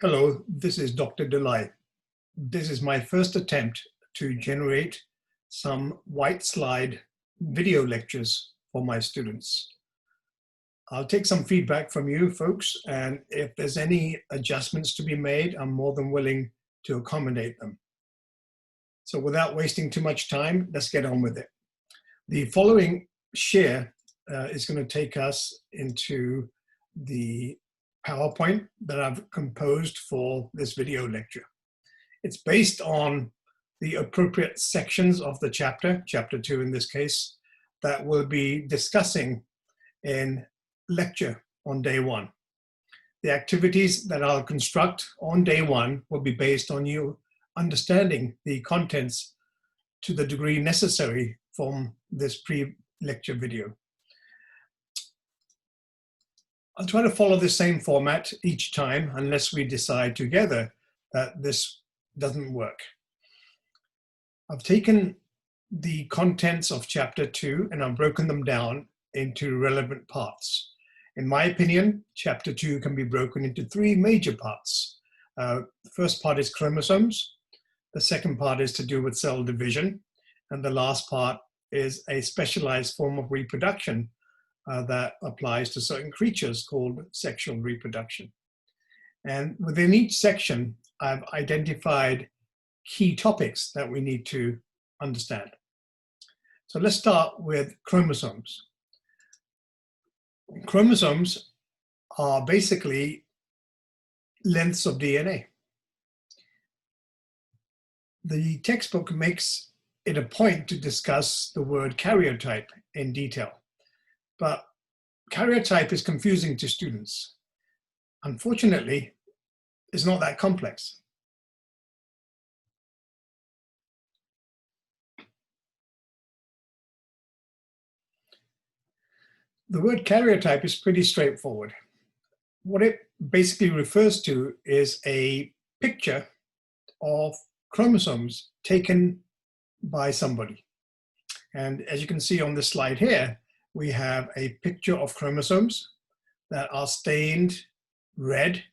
Hello, this is Dr. Delay. This is my first attempt to generate some white slide video lectures for my students. I'll take some feedback from you folks, and if there's any adjustments to be made, I'm more than willing to accommodate them. So without wasting too much time, let's get on with it. The following share is going to take us into the PowerPoint that I've composed for this video lecture. It's based on the appropriate sections of the chapter 2 in this case, that we'll be discussing in lecture on day 1. The activities that I'll construct on day 1 will be based on you understanding the contents to the degree necessary from this pre-lecture video. I'll try to follow the same format each time unless we decide together that this doesn't work. I've taken the contents of chapter 2 and I've broken them down into relevant parts. In my opinion, chapter 2 can be broken into 3 major parts. The first part is chromosomes. The second part is to do with cell division. And the last part is a specialized form of reproduction that applies to certain creatures called sexual reproduction. And within each section, I've identified key topics that we need to understand. So let's start with chromosomes. Chromosomes are basically lengths of DNA. The textbook makes it a point to discuss the word karyotype in detail. But karyotype is confusing to students. Unfortunately, it's not that complex. The word karyotype is pretty straightforward. What it basically refers to is a picture of chromosomes taken by somebody. And as you can see on this slide here, we have a picture of chromosomes that are stained red,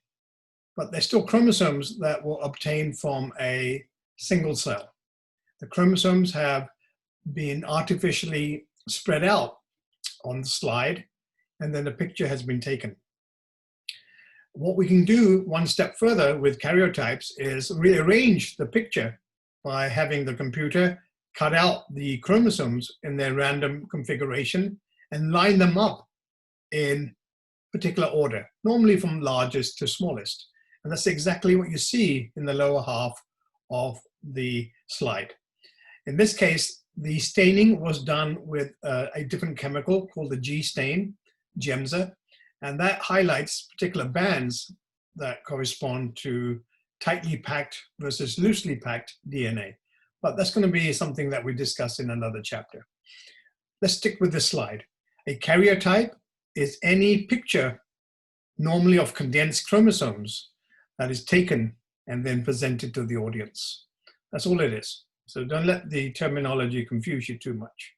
but they're still chromosomes that were obtained from a single cell. The chromosomes have been artificially spread out on the slide, and then a picture has been taken. What we can do one step further with karyotypes is rearrange the picture by having the computer cut out the chromosomes in their random configuration and line them up in particular order, normally from largest to smallest. And that's exactly what you see in the lower half of the slide. In this case, the staining was done with a different chemical called the G stain, Gemza, and that highlights particular bands that correspond to tightly packed versus loosely packed DNA. But that's going to be something that we discuss in another chapter. Let's stick with this slide. A karyotype is any picture, normally of condensed chromosomes, that is taken and then presented to the audience. That's all it is. So don't let the terminology confuse you too much.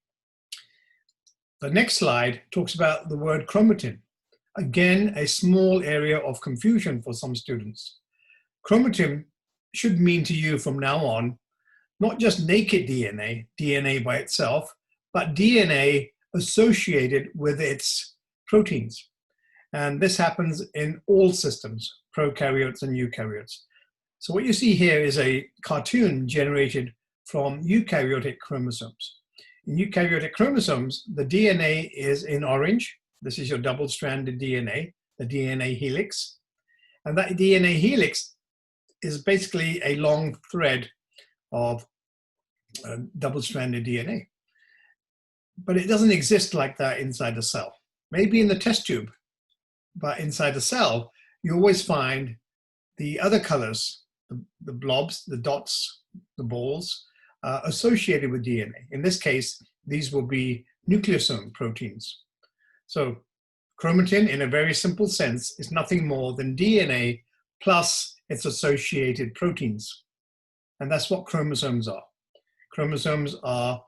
The next slide talks about the word chromatin. Again, a small area of confusion for some students. Chromatin should mean to you from now on, not just naked DNA, DNA by itself, but DNA associated with its proteins. And this happens in all systems, prokaryotes and eukaryotes. So what you see here is a cartoon generated from eukaryotic chromosomes. In eukaryotic chromosomes, the DNA is in orange. This is your double-stranded DNA, the DNA helix. And that DNA helix is basically a long thread of double-stranded DNA. But it doesn't exist like that inside a cell. Maybe in the test tube, but inside a cell, you always find the other colors, the blobs, the dots, the balls, associated with DNA. In this case, these will be nucleosome proteins. So chromatin, in a very simple sense, is nothing more than DNA plus its associated proteins. And that's what chromosomes are. Chromosomes are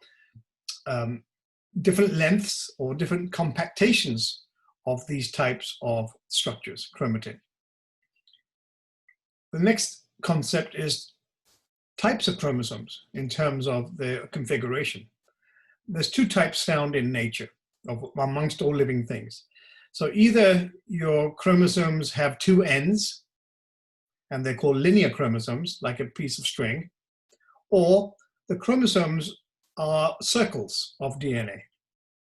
different lengths or different compactations of these types of structures, chromatin. The next concept is types of chromosomes in terms of their configuration. There's two types found in nature amongst all living things. So either your chromosomes have two ends, and they're called linear chromosomes, like a piece of string, or the chromosomes are circles of DNA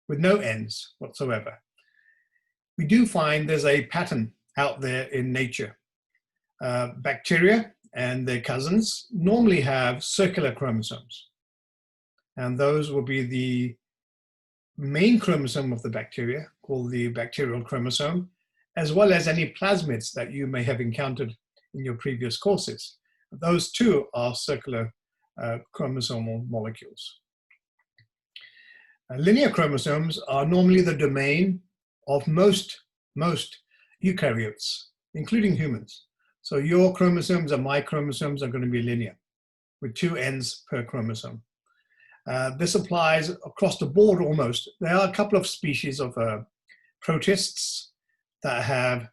with no ends whatsoever. We do find there's a pattern out there in nature. Bacteria and their cousins normally have circular chromosomes, and those will be the main chromosome of the bacteria, called the bacterial chromosome, as well as any plasmids that you may have encountered in your previous courses. Those two are circular chromosomal molecules. Linear chromosomes are normally the domain of most eukaryotes, including humans. So your chromosomes and my chromosomes are going to be linear, with two ends per chromosome. This applies across the board almost. There are a couple of species of protists that have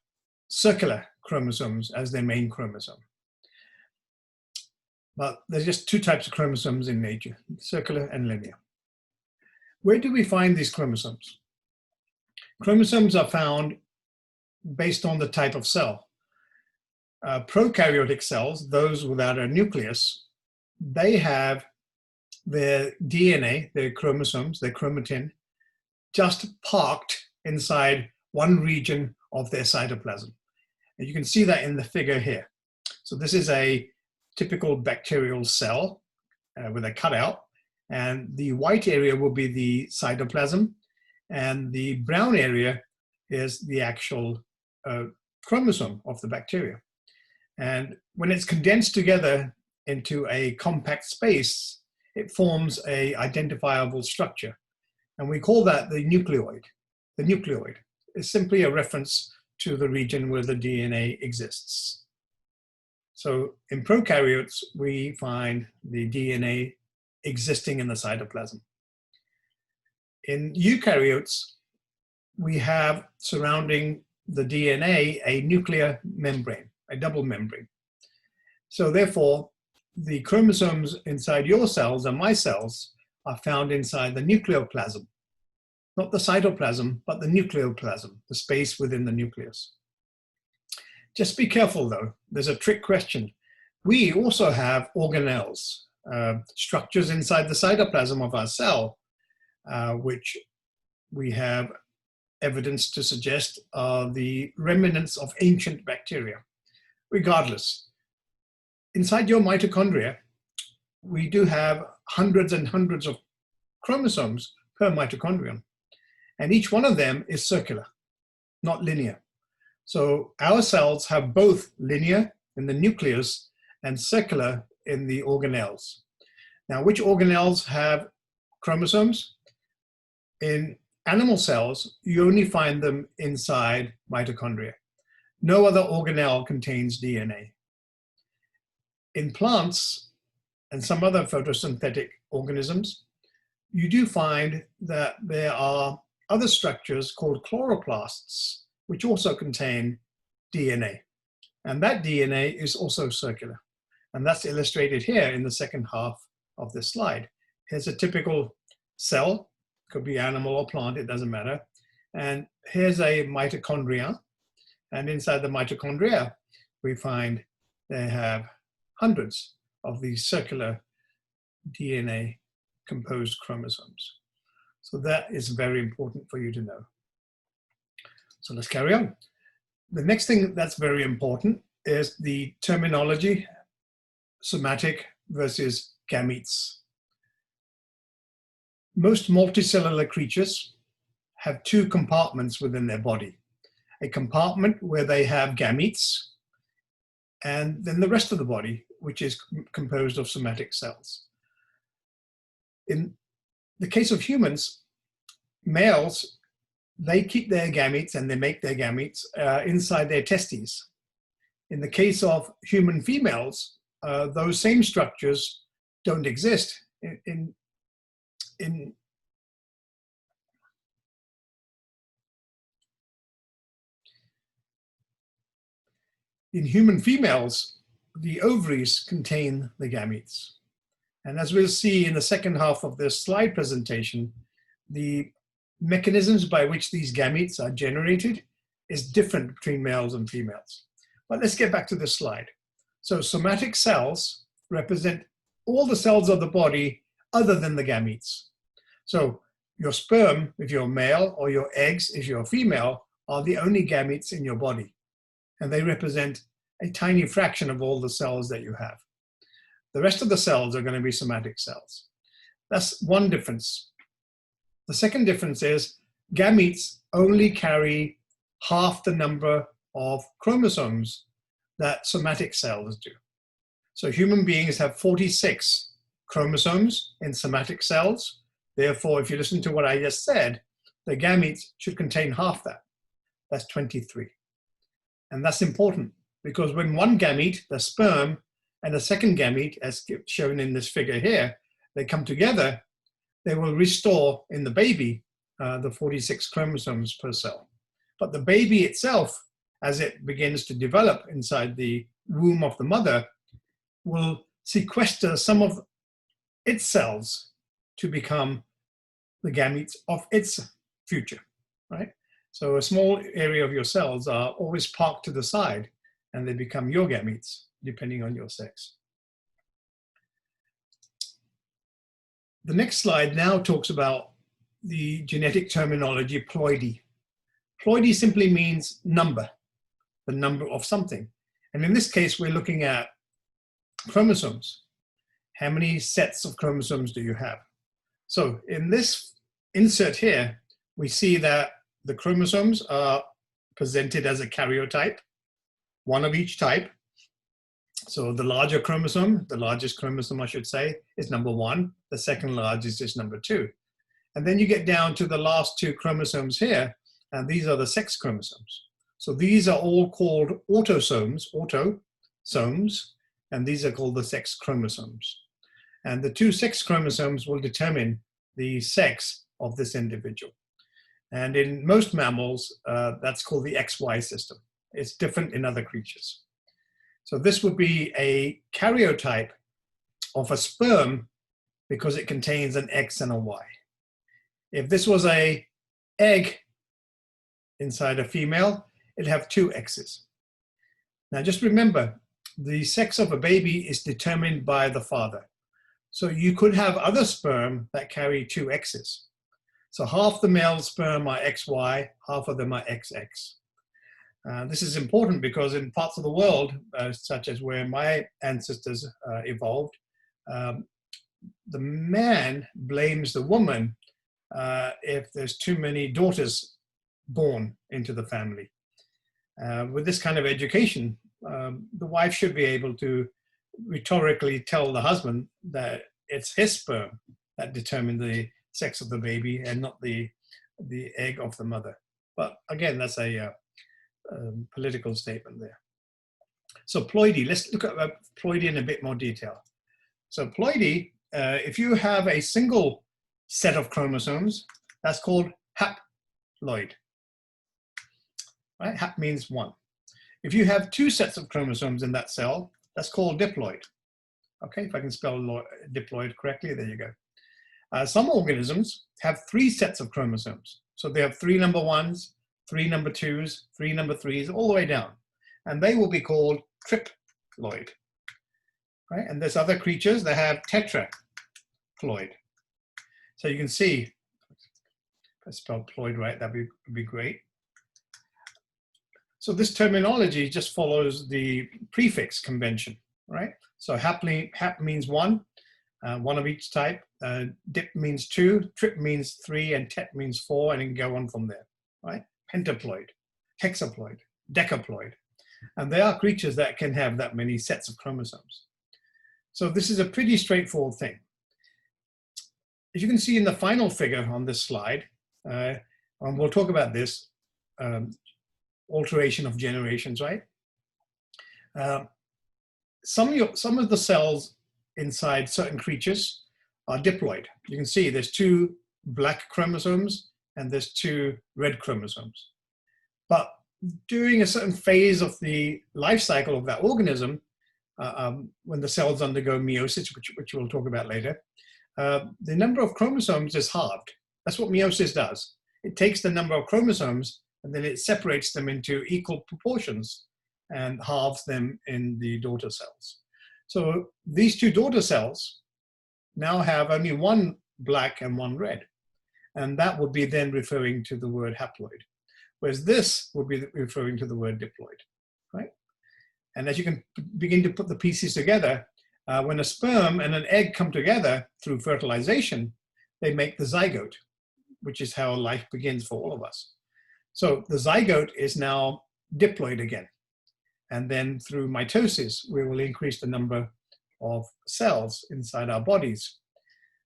circular chromosomes as their main chromosome. But there's just two types of chromosomes in nature, circular and linear. Where do we find these chromosomes? Chromosomes are found based on the type of cell. Prokaryotic cells, those without a nucleus, they have their DNA, their chromosomes, their chromatin, just parked inside one region of their cytoplasm. And you can see that in the figure here. So this is a typical bacterial cell with a cutout, and the white area will be the cytoplasm, and the brown area is the actual chromosome of the bacteria. And when it's condensed together into a compact space, it forms a identifiable structure. And we call that the nucleoid. The nucleoid is simply a reference to the region where the DNA exists. So in prokaryotes, we find the DNA existing in the cytoplasm. In eukaryotes, we have surrounding the DNA a nuclear membrane, a double membrane. So therefore, the chromosomes inside your cells and my cells are found inside the nucleoplasm, not the cytoplasm, but the nucleoplasm, the space within the nucleus. Just be careful though, there's a trick question. We also have organelles, structures inside the cytoplasm of our cell, which we have evidence to suggest are the remnants of ancient bacteria. Regardless, inside your mitochondria, we do have hundreds and hundreds of chromosomes per mitochondrion, and each one of them is circular, not linear. So our cells have both linear in the nucleus and circular in the organelles. Now, which organelles have chromosomes? In animal cells, you only find them inside mitochondria. No other organelle contains DNA. In plants and some other photosynthetic organisms, you do find that there are other structures called chloroplasts, which also contain DNA. And that DNA is also circular. And that's illustrated here in the second half of this slide. Here's a typical cell, could be animal or plant, it doesn't matter. And here's a mitochondria. And inside the mitochondria, we find they have hundreds of these circular DNA composed chromosomes. So that is very important for you to know. So let's carry on. The next thing that's very important is the terminology, somatic versus gametes. Most multicellular creatures have two compartments within their body. A compartment where they have gametes, and then the rest of the body, which is composed of somatic cells. In the case of humans, males, they keep their gametes and they make their gametes inside their testes. In the case of human females, those same structures don't exist. In human females, the ovaries contain the gametes. And as we'll see in the second half of this slide presentation, the mechanisms by which these gametes are generated is different between males and females. But let's get back to this slide. So somatic cells represent all the cells of the body other than the gametes. So your sperm, if you're male, or your eggs, if you're female, are the only gametes in your body. And they represent a tiny fraction of all the cells that you have. The rest of the cells are going to be somatic cells. That's one difference. The second difference is gametes only carry half the number of chromosomes that somatic cells do. So human beings have 46 chromosomes in somatic cells. Therefore, if you listen to what I just said, the gametes should contain half that. That's 23. And that's important because when one gamete, the sperm, and the second gamete, as shown in this figure here, they come together, they will restore in the baby the 46 chromosomes per cell. But the baby itself, as it begins to develop inside the womb of the mother, will sequester some of its cells to become the gametes of its future, right? So a small area of your cells are always parked to the side and they become your gametes, depending on your sex. The next slide now talks about the genetic terminology ploidy. Ploidy simply means number, the number of something. And in this case, we're looking at chromosomes. How many sets of chromosomes do you have? So in this insert here, we see that the chromosomes are presented as a karyotype, one of each type. So the larger chromosome, the largest chromosome I should say, is number 1. The second largest is number 2. And then you get down to the last 2 chromosomes here, and these are the sex chromosomes. So these are all called autosomes, and these are called the sex chromosomes. And the 2 sex chromosomes will determine the sex of this individual. And in most mammals, that's called the XY system. It's different in other creatures. So this would be a karyotype of a sperm because it contains an X and a Y. If this was an egg inside a female, it'd have 2 X's. Now just remember, the sex of a baby is determined by the father. So you could have other sperm that carry 2 X's. So half the male sperm are XY, half of them are XX. This is important because in parts of the world, such as where my ancestors evolved, the man blames the woman if there's too many daughters born into the family. With this kind of education, the wife should be able to rhetorically tell the husband that it's his sperm that determine the sex of the baby and not the egg of the mother. But again, that's a political statement there. So ploidy, let's look at ploidy in a bit more detail. So ploidy, if you have a single set of chromosomes, that's called haploid. Right? Hap means 1. If you have 2 sets of chromosomes in that cell, that's called diploid. Okay, if I can spell diploid correctly, there you go. Some organisms have 3 sets of chromosomes. So they have 3 number 1s, 3 number 2s, 3 number 3s, all the way down. And they will be called triploid. Right? And there's other creatures that have tetraploid. So you can see, if I spell ploid right, that would be great. So this terminology just follows the prefix convention, right? So hap means 1, 1 of each type. Dip means 2, trip means 3, and tet means 4, and it can go on from there, right? Pentaploid, hexaploid, decaploid. And there are creatures that can have that many sets of chromosomes. So this is a pretty straightforward thing. As you can see in the final figure on this slide, and we'll talk about this, alteration of generations, right? Some of the cells inside certain creatures are diploid. You can see there's 2 black chromosomes and there's 2 red chromosomes. But during a certain phase of the life cycle of that organism, when the cells undergo meiosis, which we'll talk about later, the number of chromosomes is halved. That's what meiosis does. It takes the number of chromosomes and then it separates them into equal proportions and halves them in the daughter cells. So these two daughter cells now have only one black and one red. And that would be then referring to the word haploid. Whereas this would be referring to the word diploid, right? And as you can begin to put the pieces together, when a sperm and an egg come together through fertilization, they make the zygote, which is how life begins for all of us. So the zygote is now diploid again. And then through mitosis, we will increase the number of cells inside our bodies.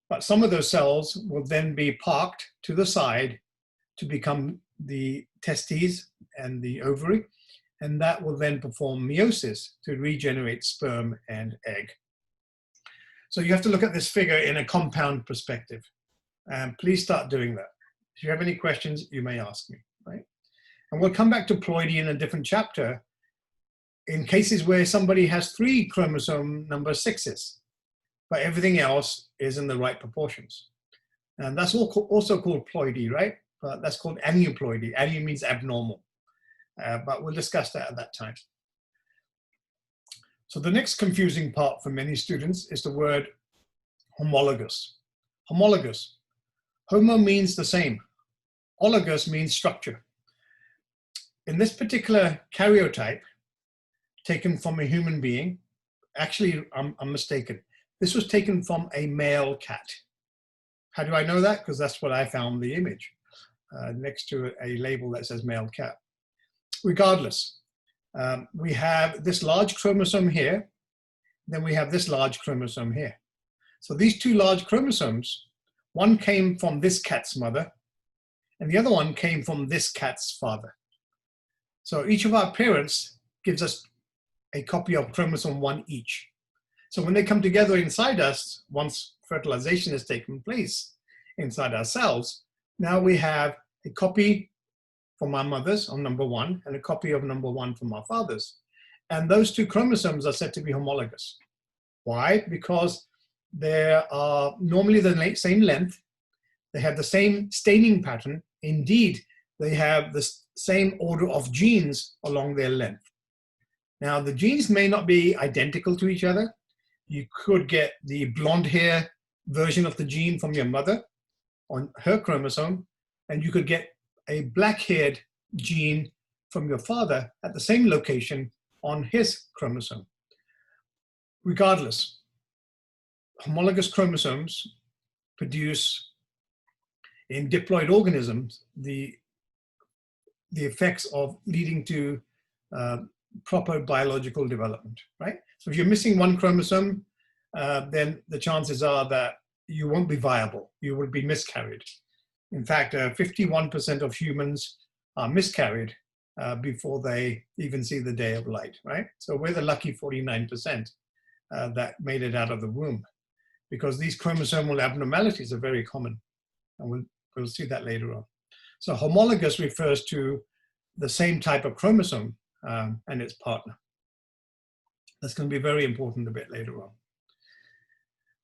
But some of those cells will then be parked to the side to become the testes and the ovary, and that will then perform meiosis to regenerate sperm and egg. So you have to look at this figure in a compound perspective, and please start doing that. If you have any questions, you may ask me, right? And we'll come back to ploidy in a different chapter in cases where somebody has 3 chromosome number 6s, but everything else is in the right proportions. And that's also called ploidy, right? But that's called aneuploidy. Anu means abnormal, but we'll discuss that at that time. So the next confusing part for many students is the word homologous. Homologous. Homo means the same. Ologous means structure. In this particular karyotype, taken from a human being, actually, I'm mistaken. This was taken from a male cat. How do I know that? Because that's what I found the image, next to a label that says male cat. Regardless, we have this large chromosome here, then we have this large chromosome here. So these 2 large chromosomes, one came from this cat's mother, and the other one came from this cat's father. So each of our parents gives us a copy of chromosome 1 each. So when they come together inside us, once fertilization has taken place inside our cells, now we have a copy from our mothers on number 1 and a copy of number 1 from our fathers. And those 2 chromosomes are said to be homologous. Why? Because they are normally the same length, they have the same staining pattern. Indeed, they have the same order of genes along their length. Now, the genes may not be identical to each other. You could get the blonde hair version of the gene from your mother on her chromosome, and you could get a black-haired gene from your father at the same location on his chromosome. Regardless, homologous chromosomes produce, in diploid organisms, the effects of leading to proper biological development, right? So if you're missing one chromosome, then the chances are that you won't be viable. You will be miscarried. In fact, 51% of humans are miscarried before they even see the day of light, right? So we're the lucky 49% that made it out of the womb, because these chromosomal abnormalities are very common. And we'll see that later on. So homologous refers to the same type of chromosome and its partner. That's going to be very important a bit later on.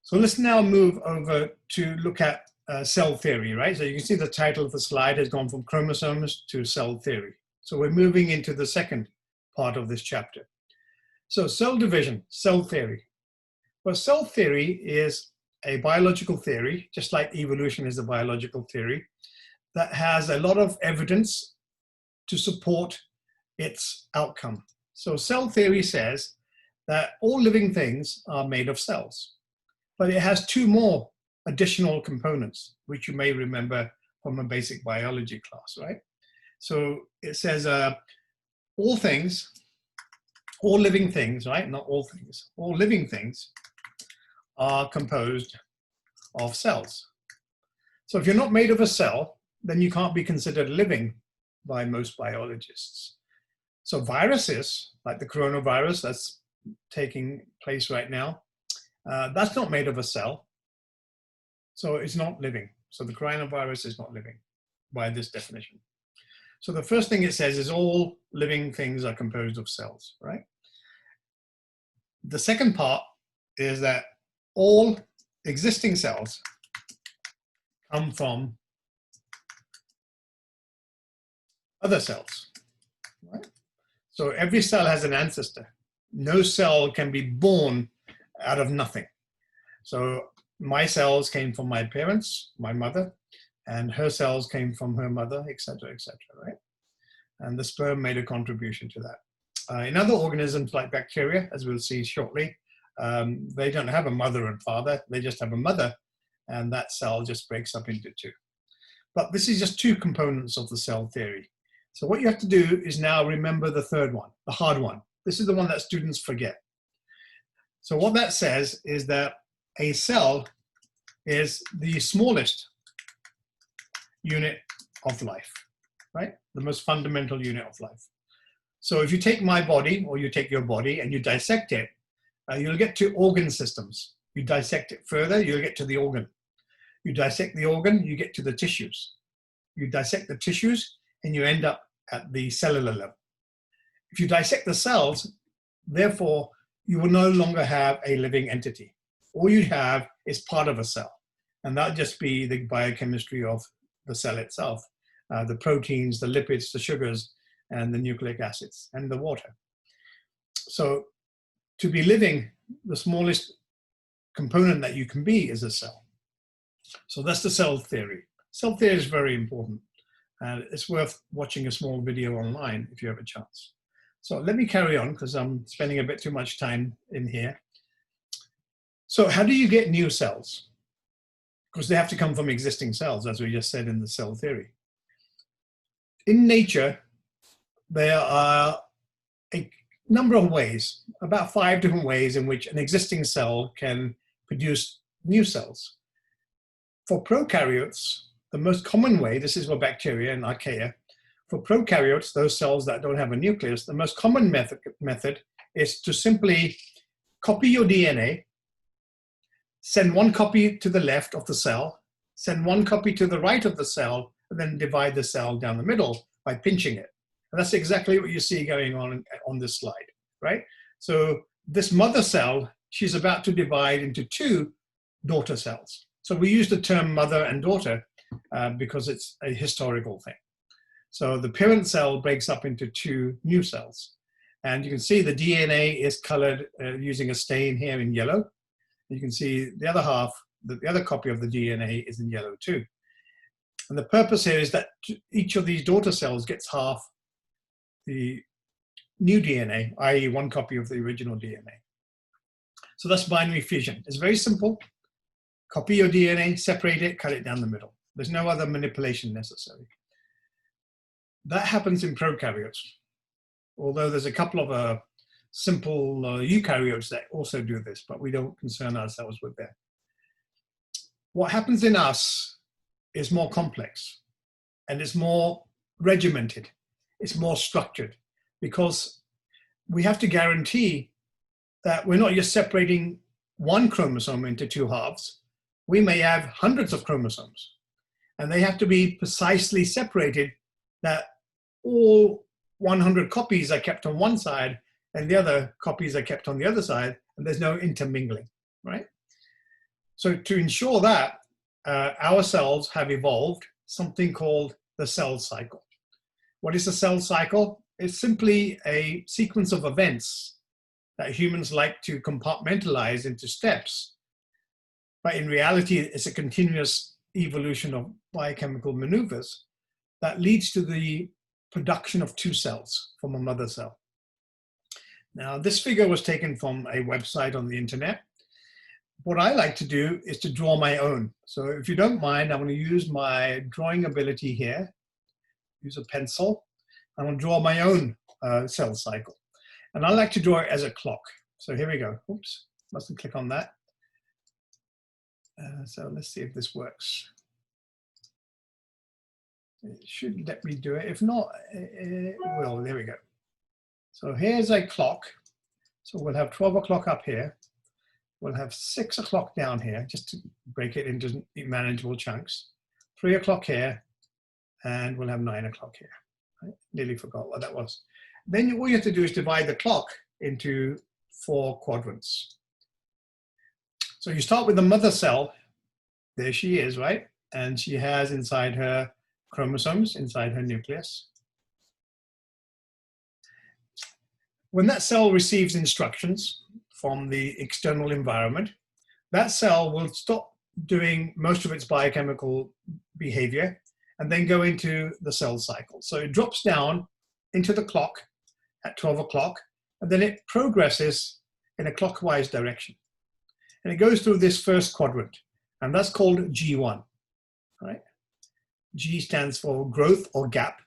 So let's now move over to look at cell theory, right? So you can see the title of the slide has gone from chromosomes to cell theory. So we're moving into the second part of this chapter. So cell division, cell theory. Well, cell theory is a biological theory, just like evolution is a biological theory, that has a lot of evidence to support its outcome. So cell theory says that all living things are made of cells, but it has 2 more additional components, which you may remember from a basic biology class, right? So it says all things, all living things, right? Not all things, all living things are composed of cells. So if you're not made of a cell, then you can't be considered living by most biologists. So viruses, like the coronavirus that's taking place right now, that's not made of a cell. So it's not living. So the coronavirus is not living by this definition. So the first thing it says is all living things are composed of cells, right? The second part is that all existing cells come from other cells, right? So every cell has an ancestor. No cell can be born out of nothing. So my cells came from my parents, my mother, and her cells came from her mother, etc., right? And the sperm made a contribution to that. In other organisms like bacteria, as we'll see shortly, they don't have a mother and father, they just have a mother, and that cell just breaks up into two. But this is just two components of the cell theory. So what you have to do is now remember the third one, the hard one. This is the one that students forget. So what that says is that a cell is the smallest unit of life, right? The most fundamental unit of life. So if you take my body, or you take your body and you dissect it, you'll get to organ systems. You dissect it further, you'll get to the organ. You dissect the organ, you get to the tissues. You dissect the tissues, and you end up at the cellular level. If you dissect the cells, therefore, you will no longer have a living entity. All you have is part of a cell, and that'll just be the biochemistry of the cell itself, the proteins, the lipids, the sugars, and the nucleic acids, and the water. So to be living, the smallest component that you can be is a cell. So that's the cell theory. Cell theory is very important, and it's worth watching a small video online if you have a chance. So let me carry on, because I'm spending a bit too much time in here. So how do you get new cells? Because they have to come from existing cells, as we just said in the cell theory. In nature, there are a number of ways, about 5 different ways in which an existing cell can produce new cells. For prokaryotes, the most common way, this is for bacteria and archaea, for prokaryotes, those cells that don't have a nucleus, the most common method is to simply copy your DNA, send one copy to the left of the cell, send one copy to the right of the cell, and then divide the cell down the middle by pinching it. And that's exactly what you see going on this slide, right? So this mother cell, she's about to divide into 2 daughter cells. So we use the term mother and daughter because it's a historical thing. So the parent cell breaks up into 2 new cells. And you can see the DNA is colored using a stain here in yellow. You can see the other half, the other copy of the DNA is in yellow too. And the purpose here is that each of these daughter cells gets half the new DNA, i.e. one copy of the original DNA. So that's binary fission. It's very simple. Copy your DNA, separate it, cut it down the middle. There's no other manipulation necessary. That happens in prokaryotes, although there's a couple of simple eukaryotes that also do this, but we don't concern ourselves with that. What happens in us is more complex, and it's more regimented, it's more structured, because we have to guarantee that we're not just separating one chromosome into 2 halves. We may have hundreds of chromosomes, and they have to be precisely separated, that all 100 copies are kept on one side and the other copies are kept on the other side, and there's no intermingling, right? So to ensure that, our cells have evolved something called the cell cycle. What is a cell cycle? It's simply a sequence of events that humans like to compartmentalize into steps. But in reality, it's a continuous evolution of biochemical maneuvers that leads to the production of 2 cells from a mother cell. Now, this figure was taken from a website on the internet. What I like to do is to draw my own. So if you don't mind, I'm going to use my drawing ability here, use a pencil. I'm going to draw my own cell cycle. And I like to draw it as a clock. So here we go. Oops, mustn't click on that. So let's see if this works. It should let me do it. If not, it will. There we go. So here's a clock. So we'll have 12 o'clock up here. We'll have 6 o'clock down here, just to break it into manageable chunks. 3 o'clock here, and we'll have 9 o'clock here. I nearly forgot what that was. Then all you have to do is divide the clock into 4 quadrants. So you start with the mother cell. There she is, right? And she has inside her chromosomes, inside her nucleus. When that cell receives instructions from the external environment, that cell will stop doing most of its biochemical behavior and then go into the cell cycle. So it drops down into the clock at 12 o'clock, and then it progresses in a clockwise direction. And it goes through this first quadrant, and that's called G1, right? G stands for growth or gap.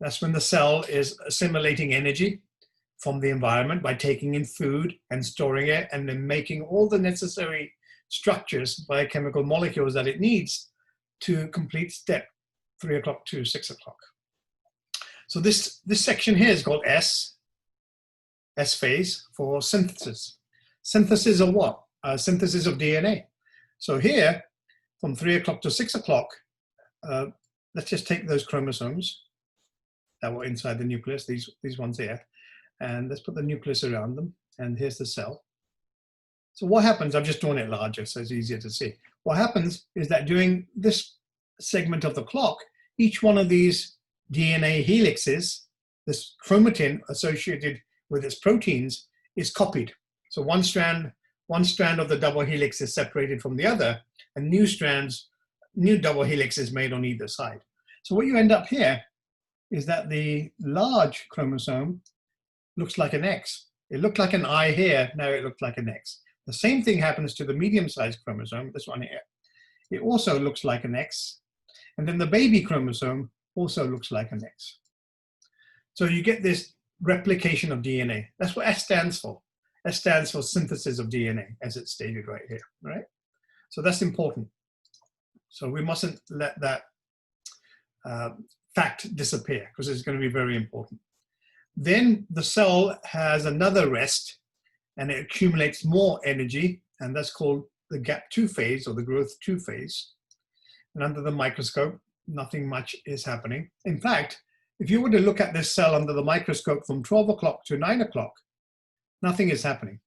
That's when the cell is assimilating energy from the environment by taking in food and storing it, and then making all the necessary structures, biochemical molecules that it needs to complete step 3 o'clock to 6 o'clock. So this section here is called S phase for synthesis. Synthesis of what? Synthesis of DNA. So here, from 3 o'clock to 6 o'clock, let's just take those chromosomes that were inside the nucleus, these ones here, and let's put the nucleus around them, and here's the cell. So what happens, I've just drawn it larger so it's easier to see. What happens is that during this segment of the clock, each one of these DNA helixes, this chromatin associated with its proteins, is copied. So one strand of the double helix is separated from the other, and new double helix is made on either side. So what you end up here is that the large chromosome looks like an X. It looked like an I here, now it looks like an X. The same thing happens to the medium-sized chromosome, this one here. It also looks like an X. And then the baby chromosome also looks like an X. So you get this replication of DNA. That's what S stands for. S stands for synthesis of DNA, as it's stated right here, right? So that's important. So we mustn't let that fact disappear, because it's going to be very important. Then the cell has another rest, and it accumulates more energy, and that's called the gap 2 phase or the growth 2 phase. And under the microscope, nothing much is happening. In fact, if you were to look at this cell under the microscope from 12 o'clock to 9 o'clock, nothing is happening.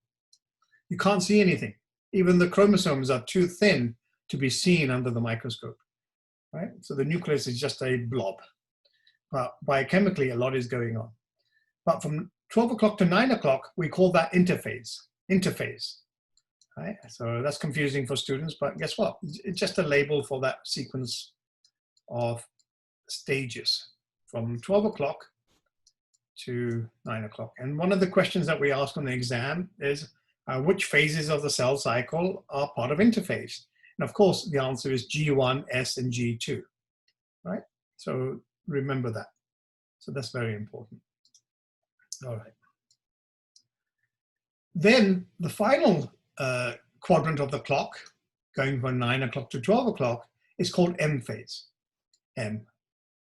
You can't see anything. Even the chromosomes are too thin to be seen under the microscope, right? So the nucleus is just a blob. But biochemically, a lot is going on. But from 12 o'clock to 9 o'clock, we call that interphase, right? So that's confusing for students, but guess what? It's just a label for that sequence of stages from 12 o'clock to 9 o'clock. And one of the questions that we ask on the exam is, which phases of the cell cycle are part of interphase? And of course, the answer is G1, S, and G2, right? So remember that. So that's very important. All right. Then the final quadrant of the clock, going from 9 o'clock to 12 o'clock, is called M phase, M.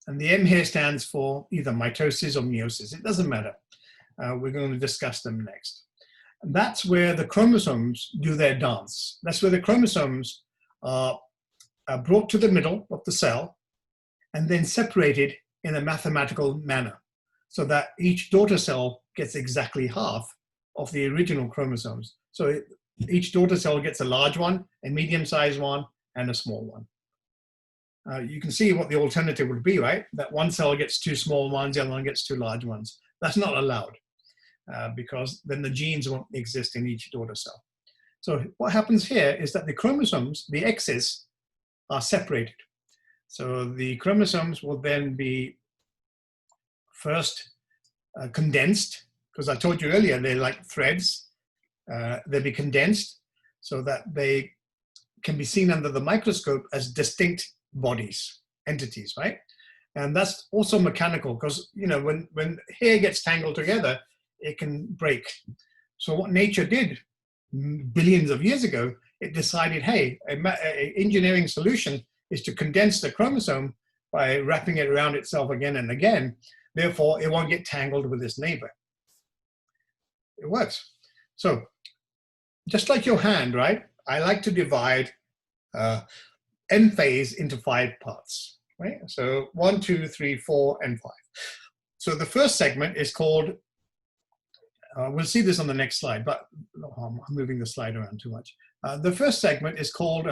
And the M here stands for either mitosis or meiosis. It doesn't matter. We're going to discuss them next. And that's where the chromosomes do their dance. That's where the chromosomes are brought to the middle of the cell and then separated in a mathematical manner, so that each daughter cell gets exactly half of the original chromosomes. So each daughter cell gets a large one, a medium-sized one, and a small one. You can see what the alternative would be, right? That one cell gets 2 small ones, the other one gets 2 large ones. That's not allowed, because then the genes won't exist in each daughter cell. So what happens here is that the chromosomes, the X's, are separated. So the chromosomes will then be first condensed, because I told you earlier, they're like threads. They'll be condensed so that they can be seen under the microscope as distinct bodies, entities, right? And that's also mechanical, because when hair gets tangled together, it can break. So what nature did billions of years ago, it decided, hey, an engineering solution is to condense the chromosome by wrapping it around itself again and again. Therefore, it won't get tangled with its neighbor. It works. So just like your hand, right? I like to divide M phase into 5 parts, right? So 1, 2, 3, 4, and 5. So the first segment is called We'll see this on the next slide, but I'm moving the slide around too much. The first segment is called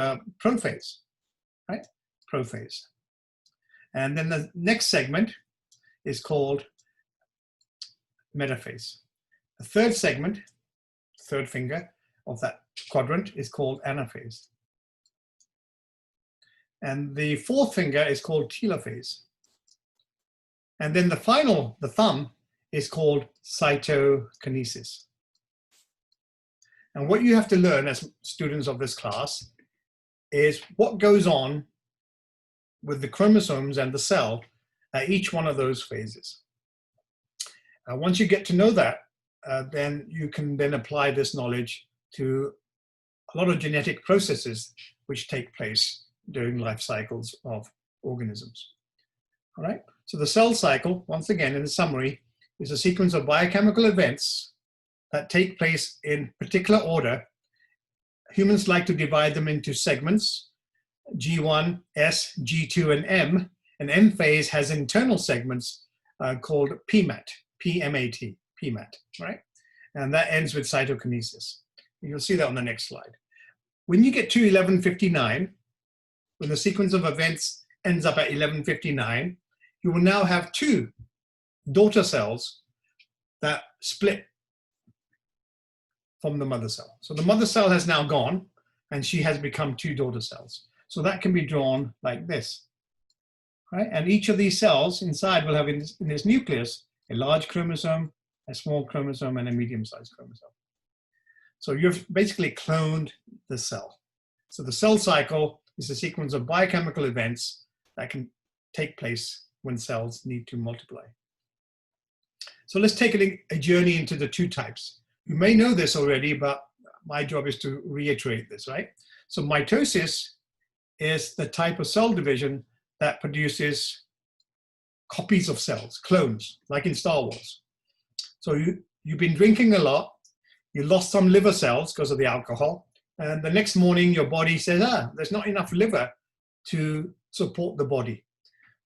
prophase, right? Prophase. And then the next segment is called metaphase. The third segment, third finger of that quadrant, is called anaphase. And the fourth finger is called telophase. And then the final, the thumb, is called cytokinesis. And what you have to learn as students of this class is what goes on with the chromosomes and the cell at each one of those phases. Once you get to know that, then you can then apply this knowledge to a lot of genetic processes which take place during life cycles of organisms. All right, so the cell cycle, once again in the summary, is a sequence of biochemical events that take place in particular order. Humans like to divide them into segments, G1, S, G2, and M. And M phase has internal segments called PMAT, P-M-A-T, PMAT, right? And that ends with cytokinesis. You'll see that on the next slide. When you get to 1159, when the sequence of events ends up at 1159, you will now have two daughter cells that split from the mother cell. So the mother cell has now gone, and she has become two daughter cells. So that can be drawn like this, right? And each of these cells inside will have in this nucleus a large chromosome, a small chromosome, and a medium-sized chromosome. So you've basically cloned the cell. So the cell cycle is a sequence of biochemical events that can take place when cells need to multiply. So let's take a journey into the two types. You may know this already, but my job is to reiterate this, right? So mitosis is the type of cell division that produces copies of cells, clones, like in Star Wars. So you've been drinking a lot, you lost some liver cells because of the alcohol, and the next morning your body says, there's not enough liver to support the body.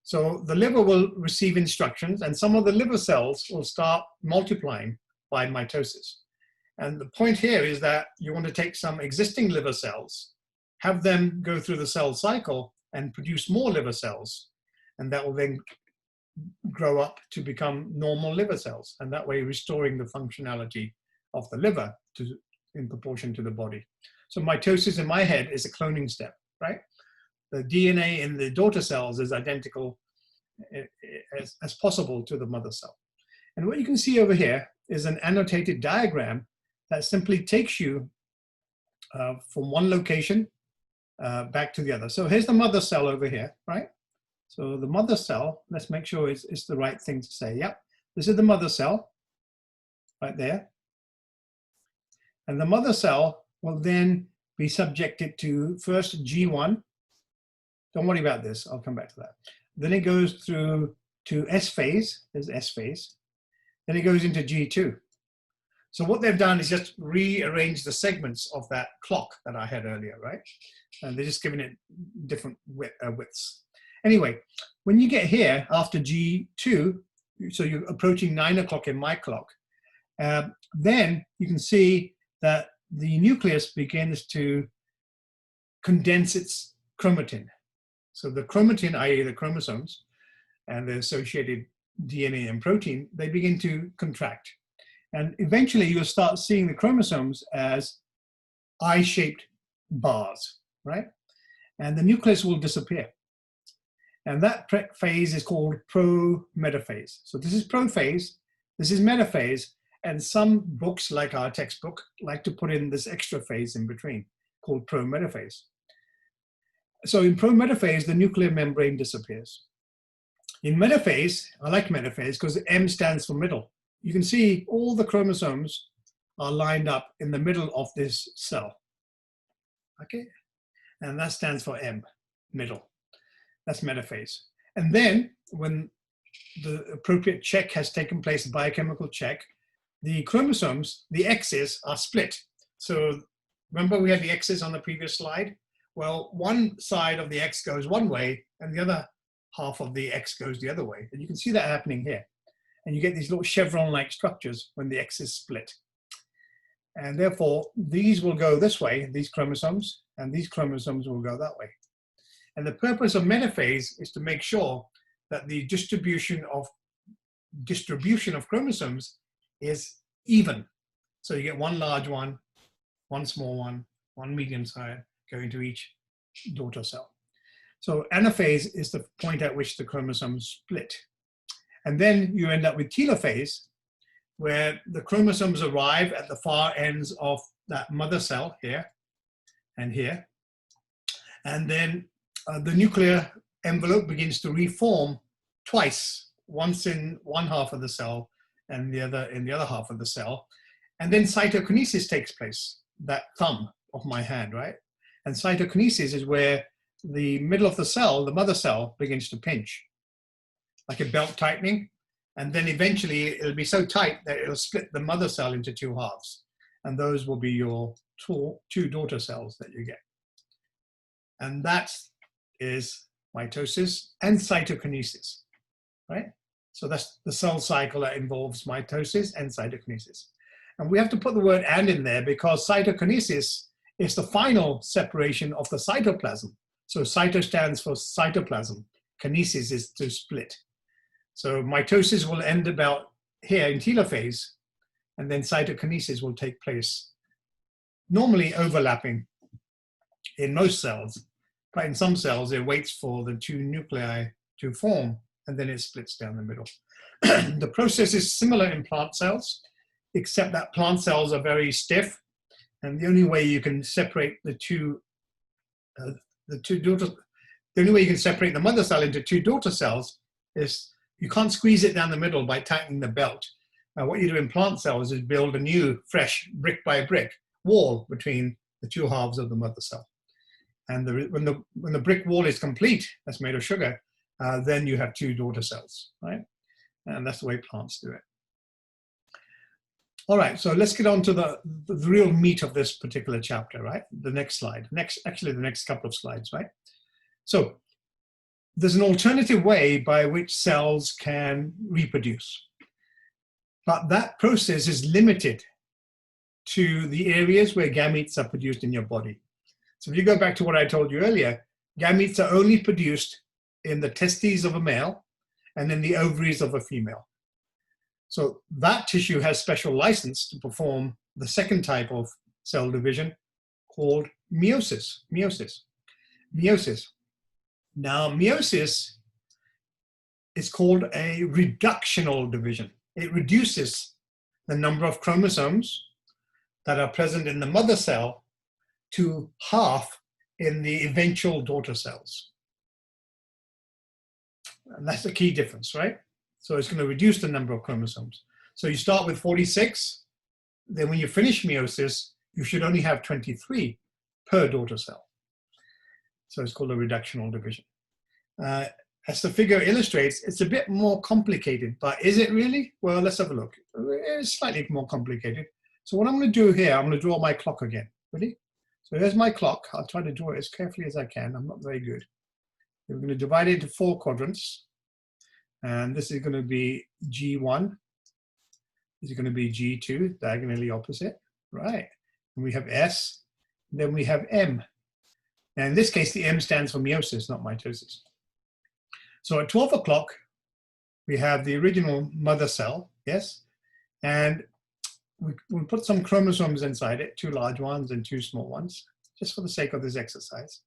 So the liver will receive instructions, and some of the liver cells will start multiplying by mitosis. And the point here is that you want to take some existing liver cells, have them go through the cell cycle and produce more liver cells, and that will then grow up to become normal liver cells, and that way restoring the functionality of the liver in proportion to the body. So mitosis in my head is a cloning step, right? The DNA in the daughter cells is identical as possible to the mother cell. And what you can see over here is an annotated diagram that simply takes you from one location back to the other. So here's the mother cell over here, right? So the mother cell, let's make sure it's the right thing to say. Yep, this is the mother cell right there. And the mother cell will then be subjected to first G1. Don't worry about this, I'll come back to that. Then it goes through to S phase, there's S phase. Then it goes into G2. So what they've done is just rearrange the segments of that clock that I had earlier, right? And they're just giving it different widths. Anyway, when you get here after G2, so you're approaching 9 o'clock in my clock, then you can see that the nucleus begins to condense its chromatin. So the chromatin, i.e. the chromosomes, and the associated DNA and protein, they begin to contract. And eventually you'll start seeing the chromosomes as eye-shaped bars, right? And the nucleus will disappear. And that phase is called pro-metaphase. So this is prophase, this is metaphase, and some books, like our textbook, like to put in this extra phase in between, called pro-metaphase. So in pro-metaphase, the nuclear membrane disappears. In metaphase, I like metaphase because M stands for middle. You can see all the chromosomes are lined up in the middle of this cell, okay? And that stands for M, middle. That's metaphase. And then when the appropriate check has taken place, biochemical check, the chromosomes, the X's, are split. So remember we had the X's on the previous slide? Well, one side of the X goes one way and the other half of the X goes the other way. And you can see that happening here. and you get these little chevron-like structures when the X is split. And therefore, these will go this way, these chromosomes, and these chromosomes will go that way. And the purpose of metaphase is to make sure that the distribution of chromosomes is even. So you get one large one small one medium-sized going to each daughter cell. So anaphase is the point at which the chromosomes split. And then you end up with telophase, where the chromosomes arrive at the far ends of that mother cell here and here. And then the nuclear envelope begins to reform twice, once in one half of the cell and the other in the other half of the cell. And then cytokinesis takes place, that thumb of my hand, right? And cytokinesis is where the middle of the cell, the mother cell, begins to pinch, like a belt tightening. And then eventually it'll be so tight that it'll split the mother cell into two halves. And those will be your two daughter cells that you get. And that is mitosis and cytokinesis, right? So that's the cell cycle that involves mitosis and cytokinesis. And we have to put the word "and" in there because cytokinesis is the final separation of the cytoplasm. So cyto stands for cytoplasm. Kinesis is to split. So mitosis will end about here in telophase, and then cytokinesis will take place, normally overlapping in most cells, but in some cells it waits for the two nuclei to form, and then it splits down the middle. The process is similar in plant cells, except that plant cells are very stiff, and the only way you can separate the only way you can separate the mother cell into two daughter cells is you can't squeeze it down the middle by tightening the belt. What you do in plant cells is build a new, fresh, brick by brick wall between the two halves of the mother cell. And when the brick wall is complete, that's made of sugar, then you have two daughter cells, right? And that's the way plants do it. All right, so let's get on to the real meat of this particular chapter, right? The next slide, actually the next couple of slides, right? So there's an alternative way by which cells can reproduce. But that process is limited to the areas where gametes are produced in your body. So if you go back to what I told you earlier, gametes are only produced in the testes of a male and in the ovaries of a female. So that tissue has special license to perform the second type of cell division called meiosis. Now, meiosis is called a reductional division. It reduces the number of chromosomes that are present in the mother cell to half in the eventual daughter cells. And that's the key difference, right? So it's going to reduce the number of chromosomes. So you start with 46, then when you finish meiosis, you should only have 23 per daughter cell. So it's called a reductional division. As the figure illustrates, it's a bit more complicated, but is it really? Well, let's have a look. It's slightly more complicated. So what I'm going to do here, I'm going to draw my clock again. Ready? So here's my clock. I'll try to draw it as carefully as I can. I'm not very good. We're going to divide it into 4 quadrants. And this is going to be G1. This is going to be G2, diagonally opposite. Right. And we have S. And then we have M. And in this case, the M stands for meiosis, not mitosis. So at 12 o'clock, we have the original mother cell, yes? And we'll put some chromosomes inside it, 2 large ones and 2 small ones, just for the sake of this exercise.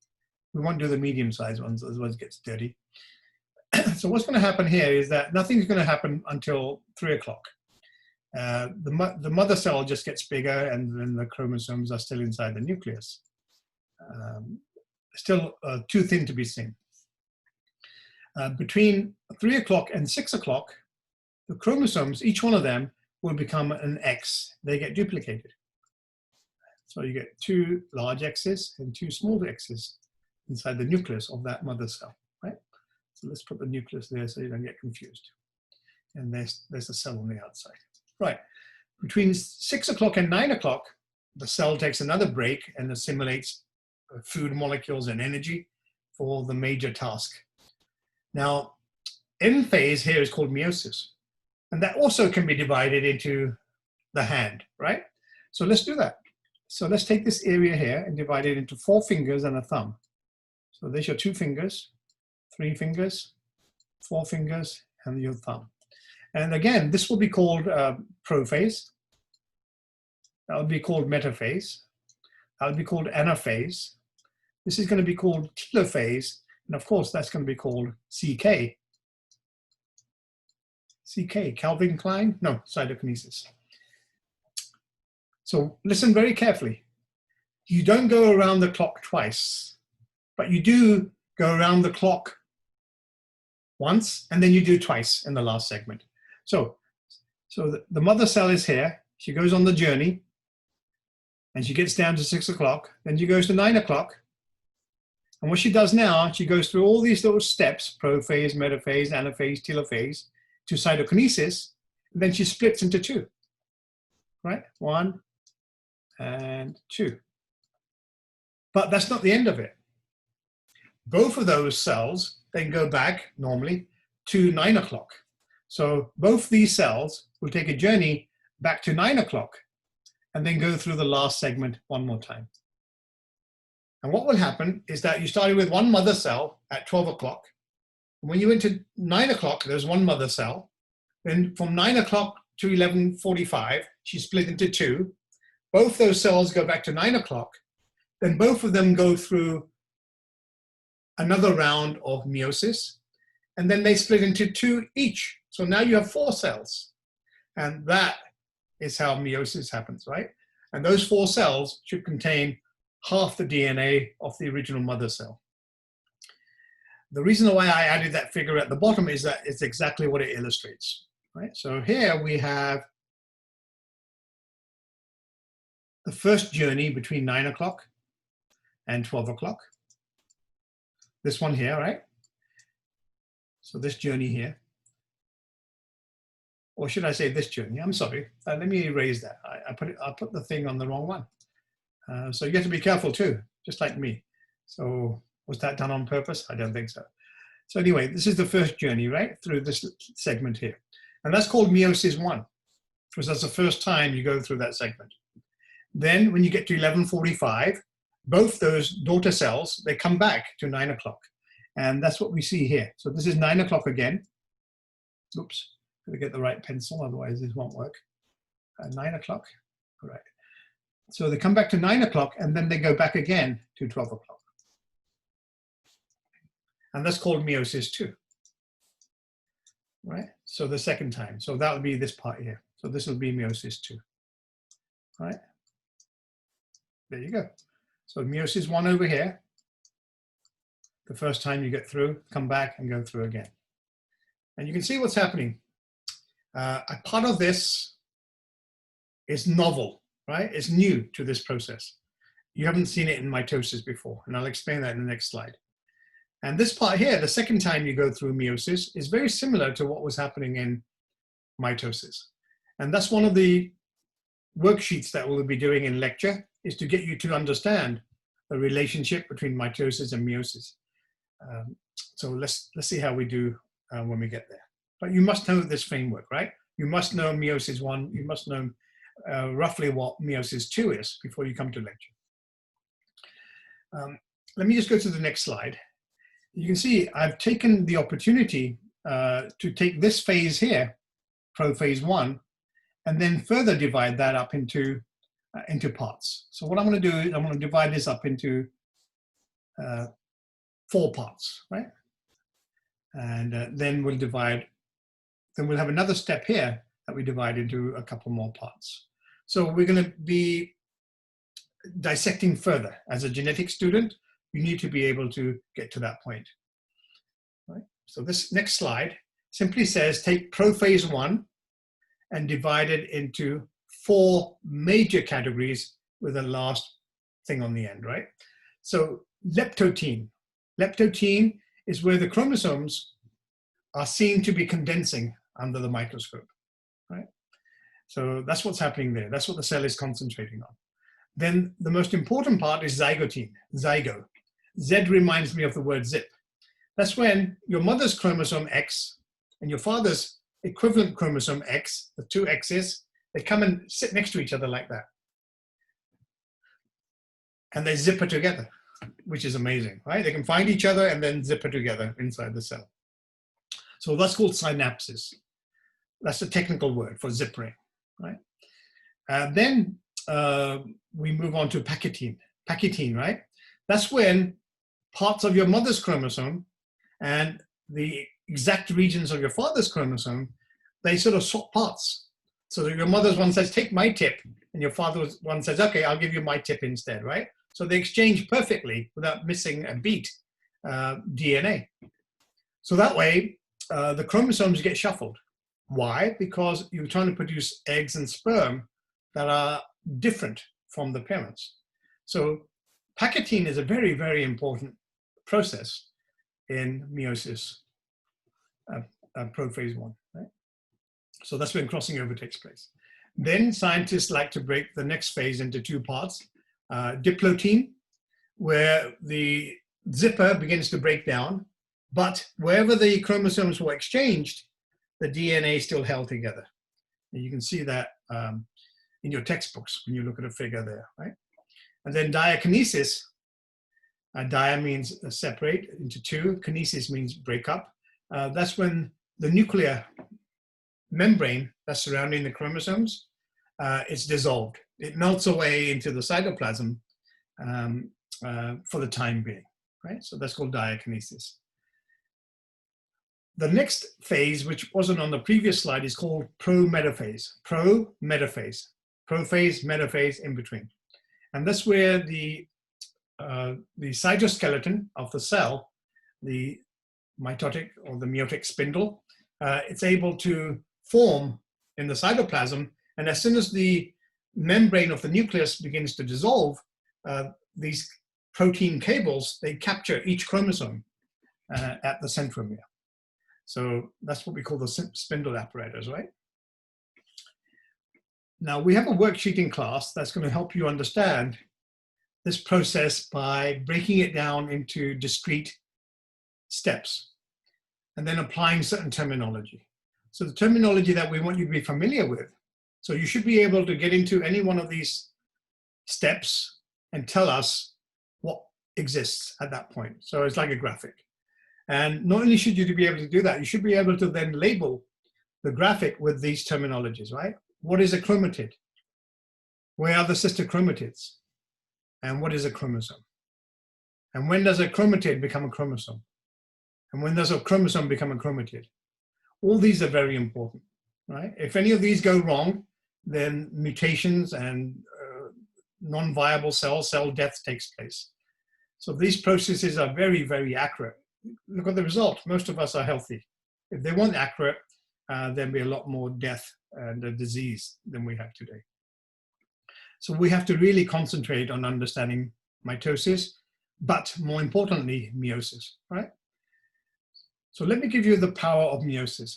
We won't do the medium-sized ones, otherwise it gets dirty. So what's going to happen here is that nothing's going to happen until 3 o'clock. The mother cell just gets bigger, and then the chromosomes are still inside the nucleus. Still too thin to be seen. Between 3 o'clock and 6 o'clock, the chromosomes, each one of them, will become an X. They get duplicated. So you get 2 large X's and 2 small X's inside the nucleus of that mother cell, right? So let's put the nucleus there so you don't get confused. And there's a cell on the outside. Right. Between 6 o'clock and 9 o'clock, the cell takes another break and assimilates food molecules and energy for the major task. Now, M phase here is called meiosis. And that also can be divided into the hand, right? So let's do that. So let's take this area here and divide it into 4 fingers and a thumb. So there's your 2 fingers, 3 fingers, 4 fingers, and your thumb. And again, this will be called prophase. That will be called metaphase. That will be called anaphase. This is going to be called telophase. And of course, that's going to be called CK. CK, Calvin Klein? No, cytokinesis. So listen very carefully. You don't go around the clock twice, but you do go around the clock once, and then you do twice in the last segment. So the mother cell is here. She goes on the journey, and she gets down to 6 o'clock. Then she goes to 9 o'clock. And what she does now, she goes through all these little steps, prophase, metaphase, anaphase, telophase, to cytokinesis. And then she splits into 2, right? 1 and 2. But that's not the end of it. Both of those cells then go back normally to 9 o'clock. So both these cells will take a journey back to 9 o'clock and then go through the last segment one more time. And what will happen is that you started with one mother cell at 12 o'clock. When you went to 9 o'clock, there's one mother cell. Then from 9 o'clock to 11:45, she split into 2. Both those cells go back to 9 o'clock. Then both of them go through another round of meiosis. And then they split into 2 each. So now you have 4 cells. And that is how meiosis happens, right? And those 4 cells should contain half the DNA of the original mother cell. The reason why I added that figure at the bottom is that it's exactly what it illustrates, right? So here we have the first journey between 9 o'clock and 12 o'clock. This one here, right? So this journey here. Or should I say this journey? I'm sorry. Let me erase that. I put the thing on the wrong one. So you have to be careful too, just like me. So was that done on purpose? I don't think so. So anyway, this is the first journey, right? Through this segment here. And that's called meiosis 1, because that's the first time you go through that segment. Then when you get to 11:45, both those daughter cells, they come back to 9 o'clock. And that's what we see here. So this is 9 o'clock again. Oops, gotta get the right pencil, otherwise this won't work. 9 o'clock, all right. So they come back to 9 o'clock and then they go back again to 12 o'clock. And that's called meiosis 2, right? So the second time. So that would be this part here. So this will be meiosis 2, right? There you go. So meiosis 1 over here. The first time you get through, come back and go through again. And you can see what's happening. A part of this is novel, right? It's new to this process. You haven't seen it in mitosis before, and I'll explain that in the next slide. And this part here, the second time you go through meiosis, is very similar to what was happening in mitosis. And that's one of the worksheets that we'll be doing in lecture, is to get you to understand the relationship between mitosis and meiosis. So let's see how we do when we get there. But you must know this framework, right? You must know meiosis 1, you must know roughly what meiosis 2 is before you come to lecture. Let me just go to the next slide. You can see I've taken the opportunity to take this phase here, prophase 1, and then further divide that up into parts. So what I'm going to do is I'm going to divide this up into 4 parts, right? And then we'll have another step here that we divide into a couple more parts. So we're going to be dissecting further. As a genetic student, you need to be able to get to that point. Right? So this next slide simply says take prophase 1 and divide it into 4 major categories with a last thing on the end, right? So leptotene. Leptotene is where the chromosomes are seen to be condensing under the microscope, right? So that's what's happening there. That's what the cell is concentrating on. Then the most important part is zygotene, zygo. Z reminds me of the word zip. That's when your mother's chromosome X and your father's equivalent chromosome X, the two X's, they come and sit next to each other like that. And they zipper together, which is amazing, right? They can find each other and then zipper together inside the cell. So that's called synapsis. That's the technical word for zippering, right? Then we move on to pachytene. Pachytene, right? That's when parts of your mother's chromosome and the exact regions of your father's chromosome, they sort of swap parts. So that your mother's one says, take my tip, and your father's one says, okay, I'll give you my tip instead, right? So they exchange perfectly without missing a beat DNA. So that way, the chromosomes get shuffled. Why? Because you're trying to produce eggs and sperm that are different from the parents. So pachytene is a very, very important process in meiosis, prophase 1, right? So that's when crossing over takes place. Then scientists like to break the next phase into two parts. Diplotin, where the zipper begins to break down, but wherever the chromosomes were exchanged, the DNA is still held together. And you can see that in your textbooks when you look at a figure there, right? And then diakinesis, dia means separate into two, kinesis means break up. That's when the nuclear membrane that's surrounding the chromosomes is dissolved. It melts away into the cytoplasm for the time being, right? So that's called diakinesis. The next phase, which wasn't on the previous slide, is called prometaphase. Prometaphase. Prophase, metaphase, in between. And that's where the cytoskeleton of the cell, the mitotic or the meiotic spindle, it's able to form in the cytoplasm. And as soon as the membrane of the nucleus begins to dissolve, these protein cables, they capture each chromosome at the centromere. So that's what we call the spindle apparatus, right? Now we have a worksheet in class that's going to help you understand this process by breaking it down into discrete steps and then applying certain terminology. So the terminology that we want you to be familiar with. So you should be able to get into any one of these steps and tell us what exists at that point. So it's like a graphic. And not only should you be able to do that, you should be able to then label the graphic with these terminologies, right? What is a chromatid? Where are the sister chromatids? And what is a chromosome? And when does a chromatid become a chromosome? And when does a chromosome become a chromatid? All these are very important, right? If any of these go wrong, then mutations and non-viable cell death takes place. So these processes are very, very accurate. Look at the result. Most of us are healthy. If they weren't accurate, there'd be a lot more death and disease than we have today. So we have to really concentrate on understanding mitosis, but more importantly, meiosis, right? So let me give you the power of meiosis.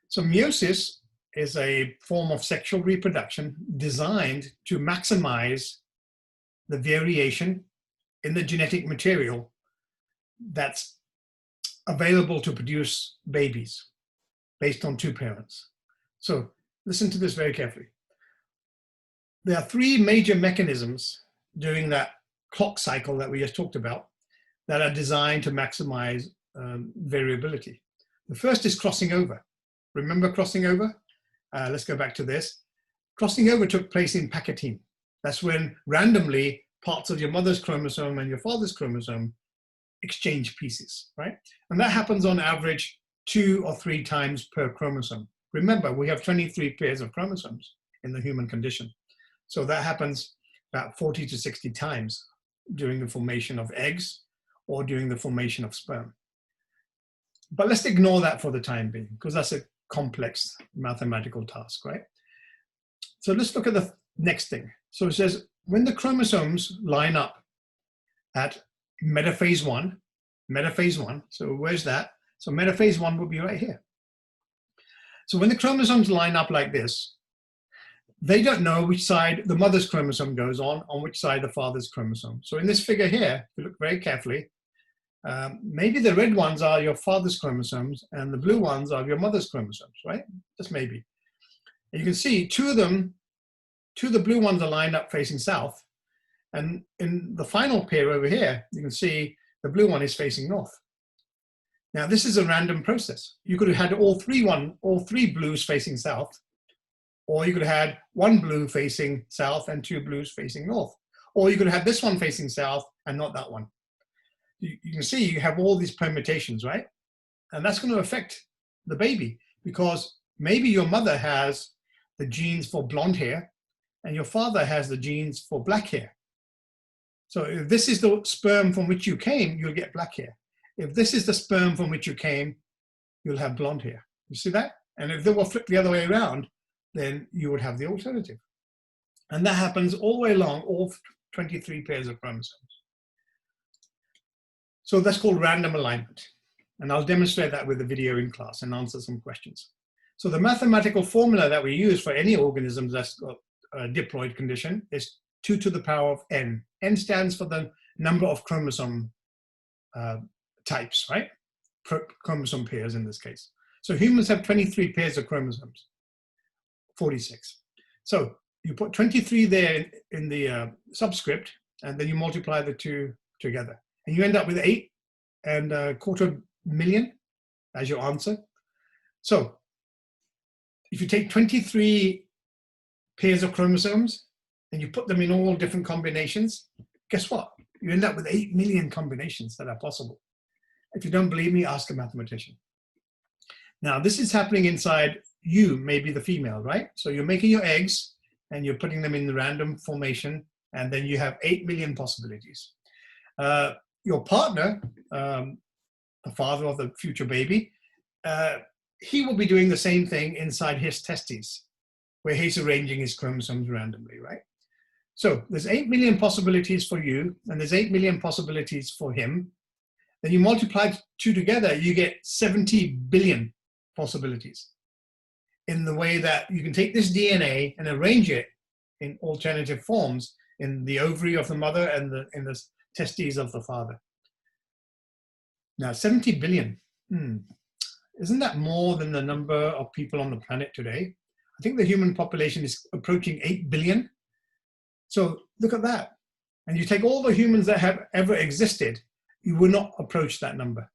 So meiosis is a form of sexual reproduction designed to maximize the variation in the genetic material that's available to produce babies based on two parents. So listen to this very carefully. There are three major mechanisms during that clock cycle that we just talked about that are designed to maximize variability. The first is crossing over. Remember crossing over? Let's go back to this. Crossing over took place in pachytene. That's when randomly parts of your mother's chromosome and your father's chromosome exchange pieces, right? And that happens on average 2 or 3 times per chromosome. Remember, we have 23 pairs of chromosomes in the human condition. So that happens about 40 to 60 times during the formation of eggs or during the formation of sperm. But let's ignore that for the time being, because that's a complex mathematical task, right? So let's look at the next thing. So it says, when the chromosomes line up at metaphase 1, so where's that? So metaphase 1 would be right here. So when the chromosomes line up like this, they don't know which side the mother's chromosome goes on which side the father's chromosome. So in this figure here, if you look very carefully, Maybe the red ones are your father's chromosomes and the blue ones are your mother's chromosomes, right? Just maybe. And you can see two of the blue ones are lined up facing south. And in the final pair over here, you can see the blue one is facing north. Now, this is a random process. You could have had all three blues facing south, or you could have had one blue facing south and two blues facing north. Or you could have had this one facing south and not that one. You can see you have all these permutations, right? And that's going to affect the baby, because maybe your mother has the genes for blonde hair and your father has the genes for black hair. So if this is the sperm from which you came, you'll get black hair. If this is the sperm from which you came, you'll have blonde hair. You see that? And if they were flipped the other way around, then you would have the alternative. And that happens all the way along, all 23 pairs of chromosomes. So that's called random alignment. And I'll demonstrate that with a video in class and answer some questions. So the mathematical formula that we use for any organism that's got a diploid condition is 2 to the power of n. N stands for the number of chromosome types, right? Chromosome pairs in this case. So humans have 23 pairs of chromosomes, 46. So you put 23 there in the subscript, and then you multiply the two together. And you end up with 8 and a quarter million as your answer. So if you take 23 pairs of chromosomes and you put them in all different combinations, guess what? You end up with 8 million combinations that are possible. If you don't believe me, ask a mathematician. Now, this is happening inside you, maybe the female, right? So you're making your eggs and you're putting them in the random formation, and then you have 8 million possibilities. Your partner, the father of the future baby, he will be doing the same thing inside his testes, where he's arranging his chromosomes randomly, right? So there's 8 million possibilities for you, and there's 8 million possibilities for him. Then you multiply two together, you get 70 billion possibilities, in the way that you can take this DNA and arrange it in alternative forms in the ovary of the mother and in the testes of the father. Now, 70 billion, isn't that more than the number of people on the planet today? I think the human population is approaching 8 billion. So look at that. And you take all the humans that have ever existed, you will not approach that number.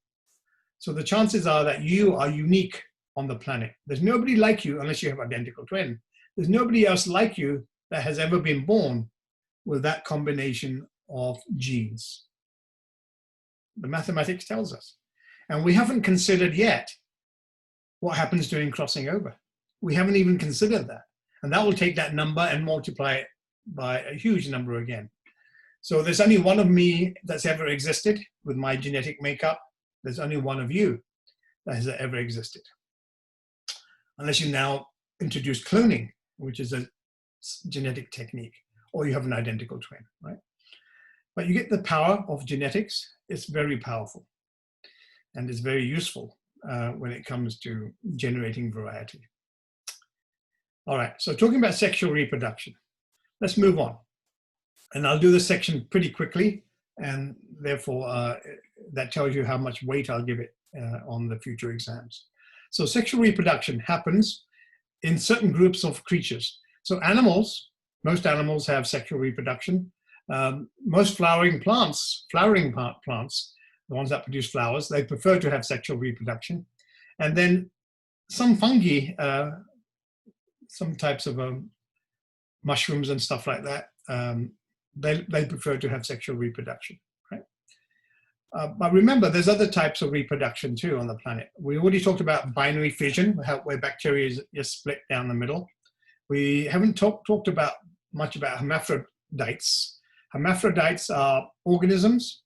So the chances are that you are unique on the planet. There's nobody like you unless you have identical twin. There's nobody else like you that has ever been born with that combination of genes. The mathematics tells us. And we haven't considered yet what happens during crossing over. We haven't even considered that. And that will take that number and multiply it by a huge number again. So there's only one of me that's ever existed with my genetic makeup. There's only one of you that has ever existed. Unless you now introduce cloning, which is a genetic technique, or you have an identical twin, right? But you get the power of genetics. It's very powerful, and it's very useful when it comes to generating variety. All right, so talking about sexual reproduction, let's move on. And I'll do this section pretty quickly, and therefore that tells you how much weight I'll give it on the future exams. So sexual reproduction happens in certain groups of creatures. So animals, most animals have sexual reproduction. Most flowering plants, the ones that produce flowers, they prefer to have sexual reproduction. And then some fungi, some types of mushrooms and stuff like that, they prefer to have sexual reproduction, right? But remember, there's other types of reproduction too on the planet. We already talked about binary fission, where bacteria is split down the middle. We haven't talked about much about hermaphrodites. Hermaphrodites are organisms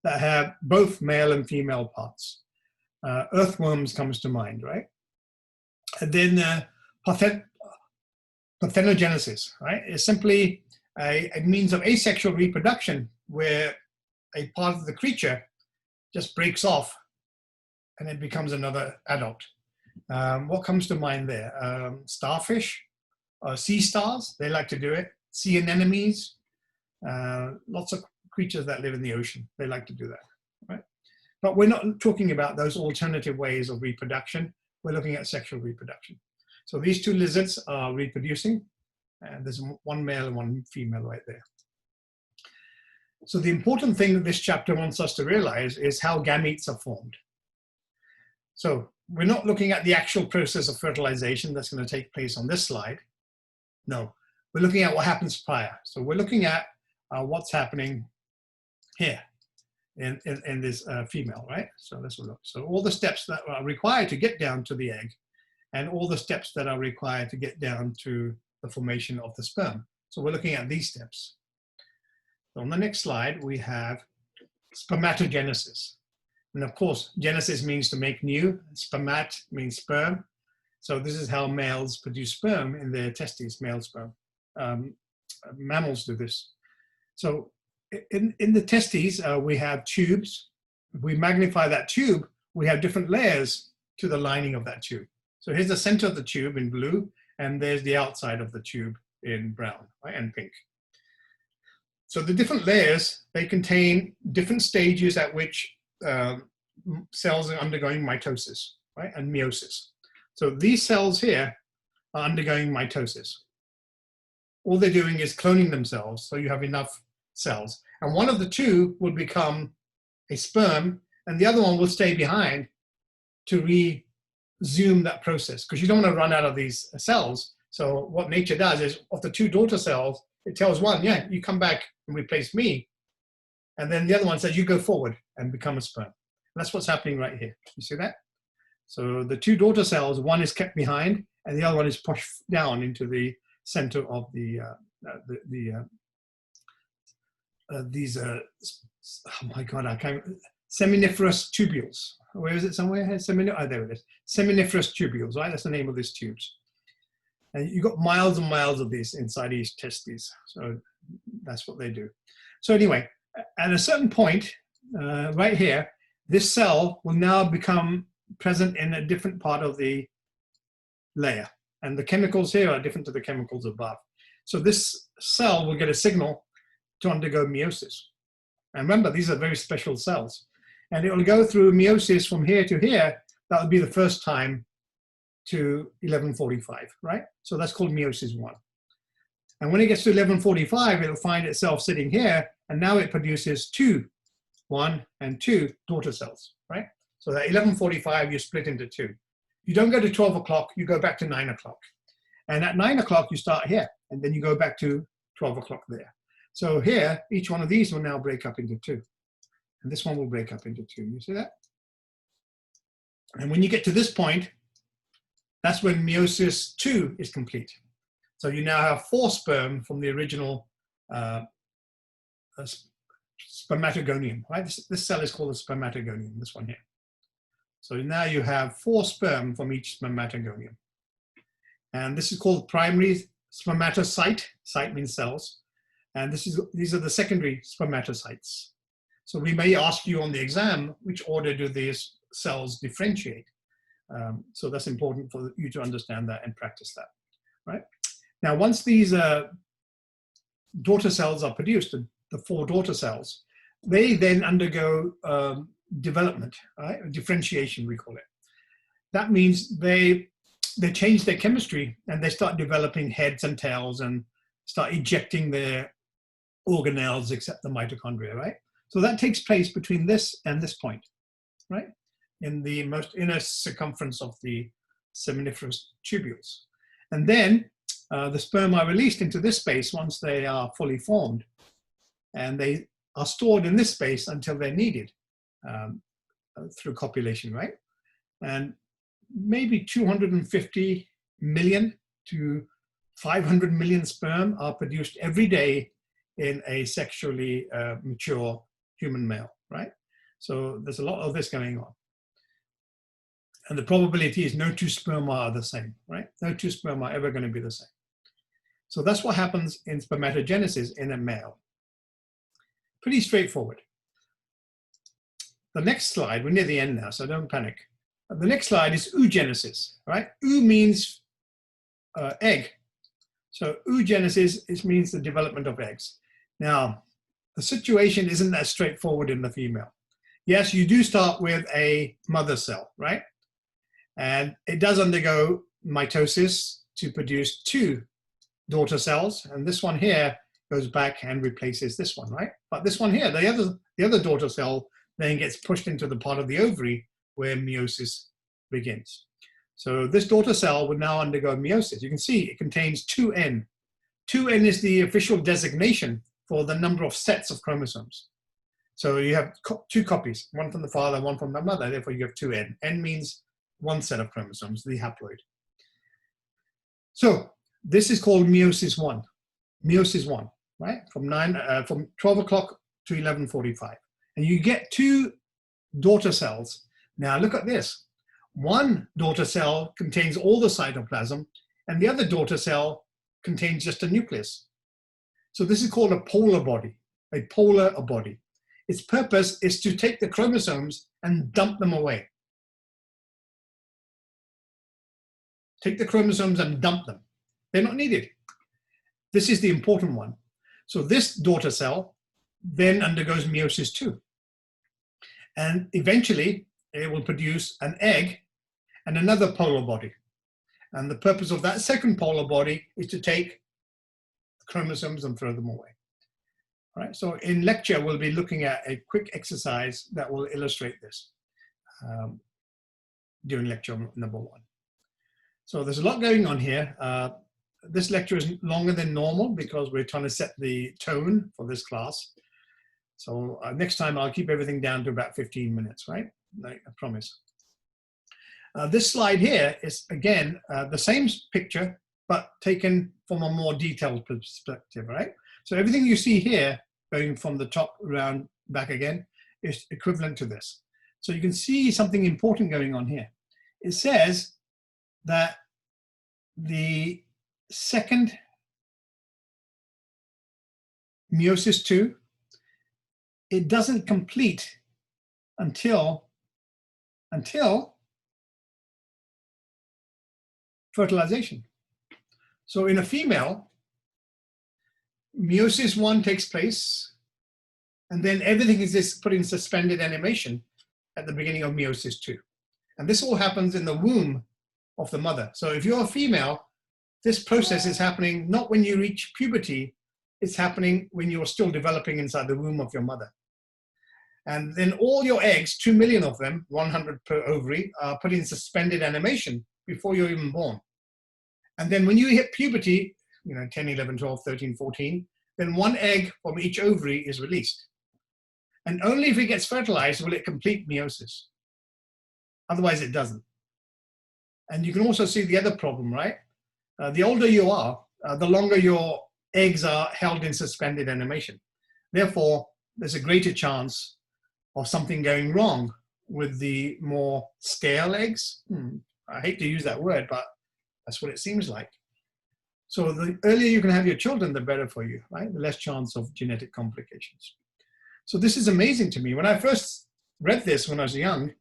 that have both male and female parts. Earthworms comes to mind, right? And then parthenogenesis, right? It's simply a means of asexual reproduction where a part of the creature just breaks off and it becomes another adult. What comes to mind there? Starfish, sea stars, they like to do it. Sea anemones, lots of creatures that live in the ocean, they like to do that, right? But we're not talking about those alternative ways of reproduction. We're looking at sexual reproduction. So these two lizards are reproducing, and there's one male and one female right there. So the important thing that this chapter wants us to realize is how gametes are formed. So we're not looking at the actual process of fertilization that's going to take place on this slide. No, we're looking at what happens prior. So we're looking at what's happening here in this female, right? So let's look. So all the steps that are required to get down to the egg, and all the steps that are required to get down to the formation of the sperm. So we're looking at these steps. So on the next slide, we have spermatogenesis. And of course, genesis means to make new. Spermat means sperm. So this is how males produce sperm in their testes, male sperm. Mammals do this. So in the testes, we have tubes. If we magnify that tube, we have different layers to the lining of that tube. So here's the center of the tube in blue, and there's the outside of the tube in brown, right, and pink. So the different layers, they contain different stages at which cells are undergoing mitosis, right, and meiosis. So these cells here are undergoing mitosis. All they're doing is cloning themselves, so you have enough cells. And one of the two will become a sperm, and the other one will stay behind to resume that process, because you don't want to run out of these cells. So what nature does is, of the two daughter cells, it tells one, yeah, you come back and replace me. And then the other one says, you go forward and become a sperm. And that's what's happening right here. You see that? So the two daughter cells, one is kept behind, and the other one is pushed down into the center of oh my God, I can't, seminiferous tubules. Where is it somewhere? Oh, there it is. Seminiferous tubules, right? That's the name of these tubes. And you've got miles and miles of these inside each testes. So that's what they do. So anyway, at a certain point, right here, this cell will now become present in a different part of the layer. And the chemicals here are different to the chemicals above. So this cell will get a signal to undergo meiosis. And remember, these are very special cells. And it will go through meiosis from here to here. That would be the first time to 1145, right? So that's called meiosis 1. And when it gets to 1145, it'll find itself sitting here, and now it produces 1 and 2 daughter cells, right? So that 1145, you split into 2. You don't go to 12 o'clock, you go back to 9 o'clock. And at 9 o'clock, you start here, and then you go back to 12 o'clock there. So here, each one of these will now break up into 2. And this one will break up into 2. You see that? And when you get to this point, that's when meiosis 2 is complete. So you now have 4 sperm from the original spermatogonium, right? This cell is called a spermatogonium, this one here. So now you have 4 sperm from each spermatogonium. And this is called primary spermatocyte. Cyte means cells. And these are the secondary spermatocytes. So we may ask you on the exam, which order do these cells differentiate? So that's important for you to understand that and practice that, right? Now, once these daughter cells are produced, the 4 daughter cells, they then undergo development, right? Differentiation, we call it. That means they change their chemistry and they start developing heads and tails and start ejecting their organelles except the mitochondria, right? So that takes place between this and this point, right? In the most inner circumference of the seminiferous tubules. And then the sperm are released into this space once they are fully formed. And they are stored in this space until they're needed through copulation, right? And maybe 250 million to 500 million sperm are produced every day in a sexually mature human male, right? So there's a lot of this going on. And the probability is no 2 sperm are the same, right? No 2 sperm are ever going to be the same. So that's what happens in spermatogenesis in a male. Pretty straightforward. The next slide, we're near the end now, so don't panic. The next slide is oogenesis, right? Oo means egg. So oogenesis, it means the development of eggs. Now, the situation isn't that straightforward in the female. yes, you do start with a mother cell, right? And it does undergo mitosis to produce two daughter cells. And this one here goes back and replaces this one, right? But this one here, the other daughter cell then gets pushed into the part of the ovary where meiosis begins. So this daughter cell would now undergo meiosis. You can see it contains 2N. 2N is the official designation for the number of sets of chromosomes. So you have two copies, one from the father, one from the mother, therefore you have 2N. N means one set of chromosomes, the haploid. So this is called meiosis 1. Meiosis 1, right? From 12 o'clock to 11:45. And you get two daughter cells. Now look at this. One daughter cell contains all the cytoplasm, and the other daughter cell contains just a nucleus. So this is called a polar body, a polar body. Its purpose is to take the chromosomes and dump them away. Take the chromosomes and dump them. They're not needed. This is the important one. So this daughter cell then undergoes meiosis 2. And eventually it will produce an egg and another polar body. And the purpose of that second polar body is to take the chromosomes and throw them away. All right, so in lecture, we'll be looking at a quick exercise that will illustrate this during lecture number 1. So there's a lot going on here. This lecture is longer than normal because we're trying to set the tone for this class. So next time I'll keep everything down to about 15 minutes, right? I promise. This slide here is, again, the same picture, but taken from a more detailed perspective, right? So everything you see here, going from the top around back again, is equivalent to this. So you can see something important going on here. It says that the second meiosis 2, it doesn't complete until fertilization. So in a female, meiosis 1 takes place, and then everything is just put in suspended animation at the beginning of meiosis 2. And this all happens in the womb of the mother. So if you're a female, this process is happening not when you reach puberty, it's happening when you're still developing inside the womb of your mother. And then all your eggs, 2 million of them, 100 per ovary, are put in suspended animation before you're even born. And then when you hit puberty, 10, 11, 12, 13, 14, then one egg from each ovary is released. And only if it gets fertilized will it complete meiosis. Otherwise it doesn't. And you can also see the other problem, right? The older you are, the longer your eggs are held in suspended animation. Therefore, there's a greater chance of something going wrong with the more stale eggs. I hate to use that word, but that's what it seems like. So the earlier you can have your children, the better for you, right? The less chance of genetic complications. So this is amazing to me. When I first read this when I was young,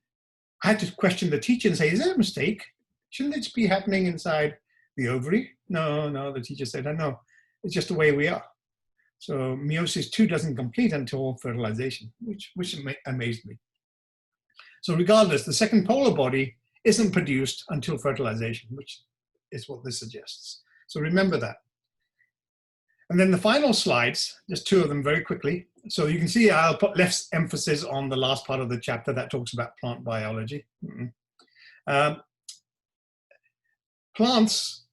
I had to question the teacher and say, is that a mistake? Shouldn't it be happening inside the ovary? No, the teacher said, no, it's just the way we are. So meiosis 2 doesn't complete until fertilization, which amazed me. So regardless, the second polar body isn't produced until fertilization, which is what this suggests. So remember that. And then the final slides, just 2 of them very quickly. So you can see I'll put less emphasis on the last part of the chapter that talks about plant biology. Plants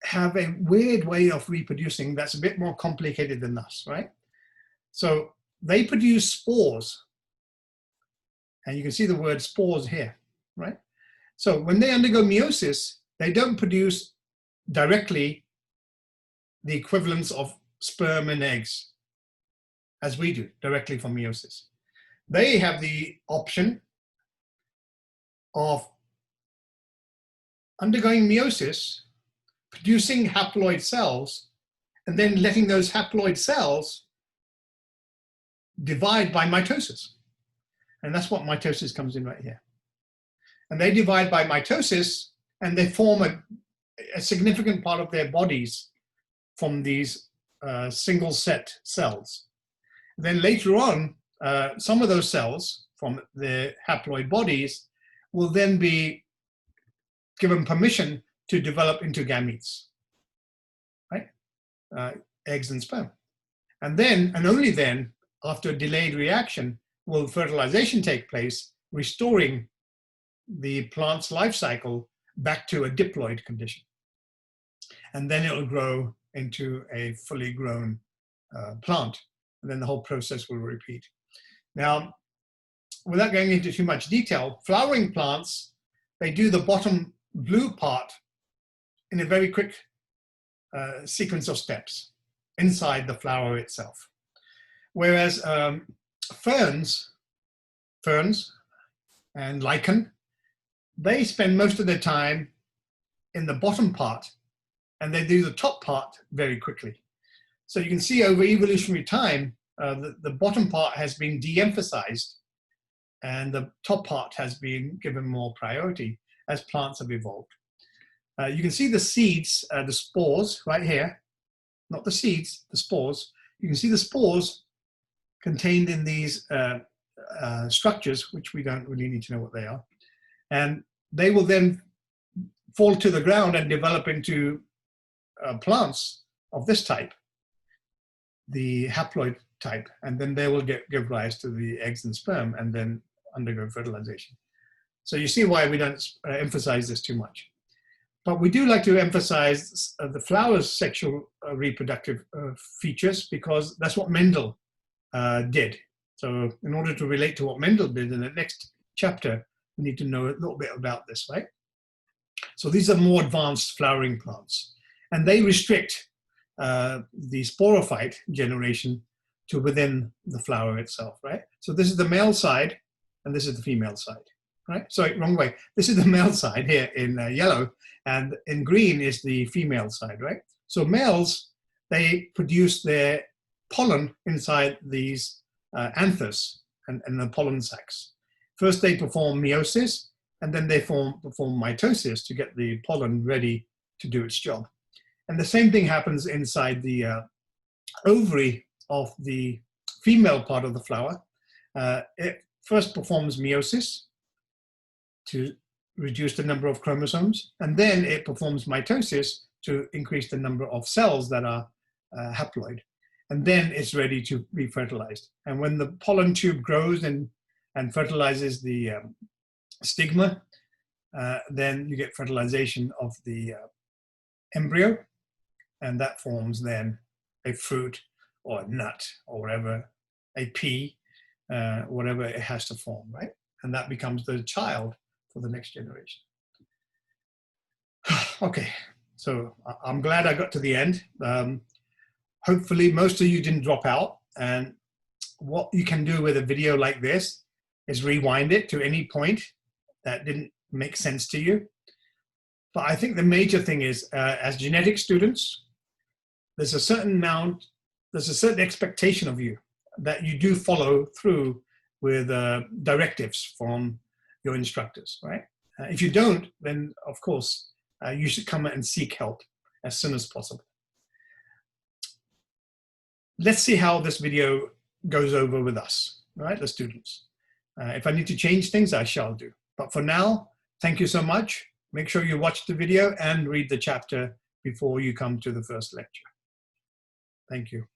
have a weird way of reproducing that's a bit more complicated than us, right? So they produce spores. And you can see the word spores here, right? So when they undergo meiosis, they don't produce directly the equivalence of sperm and eggs as we do directly from meiosis. They have the option of undergoing meiosis, producing haploid cells, and then letting those haploid cells divide by mitosis. And that's what mitosis comes in right here. And they divide by mitosis, and they form a significant part of their bodies from these single set cells. Then later on, some of those cells from the haploid bodies will then be given permission to develop into gametes, right? Eggs and sperm. And then, and only then, after a delayed reaction, will fertilization take place, restoring the plant's life cycle back to a diploid condition. And then it will grow into a fully grown plant. And then the whole process will repeat. Now, without going into too much detail, flowering plants, they do the bottom blue part in a very quick sequence of steps inside the flower itself. Whereas ferns and lichen, they spend most of their time in the bottom part, and they do the top part very quickly. So you can see over evolutionary time, the bottom part has been de-emphasized, and the top part has been given more priority as plants have evolved. You can see the seeds, the spores right here, not the seeds, the spores. You can see the spores contained in these structures, which we don't really need to know what they are. And they will then fall to the ground and develop into plants of this type, the haploid type, and then they will give rise to the eggs and sperm and then undergo fertilization. So you see why we don't emphasize this too much. But we do like to emphasize the flower's sexual reproductive features, because that's what Mendel did. So in order to relate to what Mendel did in the next chapter, we need to know a little bit about this, right? So these are more advanced flowering plants, and they restrict the sporophyte generation to within the flower itself, right? So this is the male side, and this is the female side, right? Sorry, wrong way. This is the male side here in yellow, and in green is the female side, right? So males, they produce their pollen inside these anthers and the pollen sacs. First they perform meiosis, and then they perform mitosis to get the pollen ready to do its job. And the same thing happens inside the ovary of the female part of the flower. It first performs meiosis to reduce the number of chromosomes, and then it performs mitosis to increase the number of cells that are haploid. And then it's ready to be fertilized. And when the pollen tube grows and fertilizes the stigma, then you get fertilization of the embryo, and that forms then a fruit or a nut or whatever, a pea, whatever it has to form, right? And that becomes the child for the next generation. Okay, so I'm glad I got to the end. Hopefully most of you didn't drop out, and what you can do with a video like this is rewind it to any point that didn't make sense to you. But I think the major thing is, as genetic students, there's a certain expectation of you that you do follow through with directives from your instructors, right? If you don't, then of course, you should come and seek help as soon as possible. Let's see how this video goes over with us, right, the students. If I need to change things, I shall do. But for now, thank you so much. Make sure you watch the video and read the chapter before you come to the first lecture. Thank you.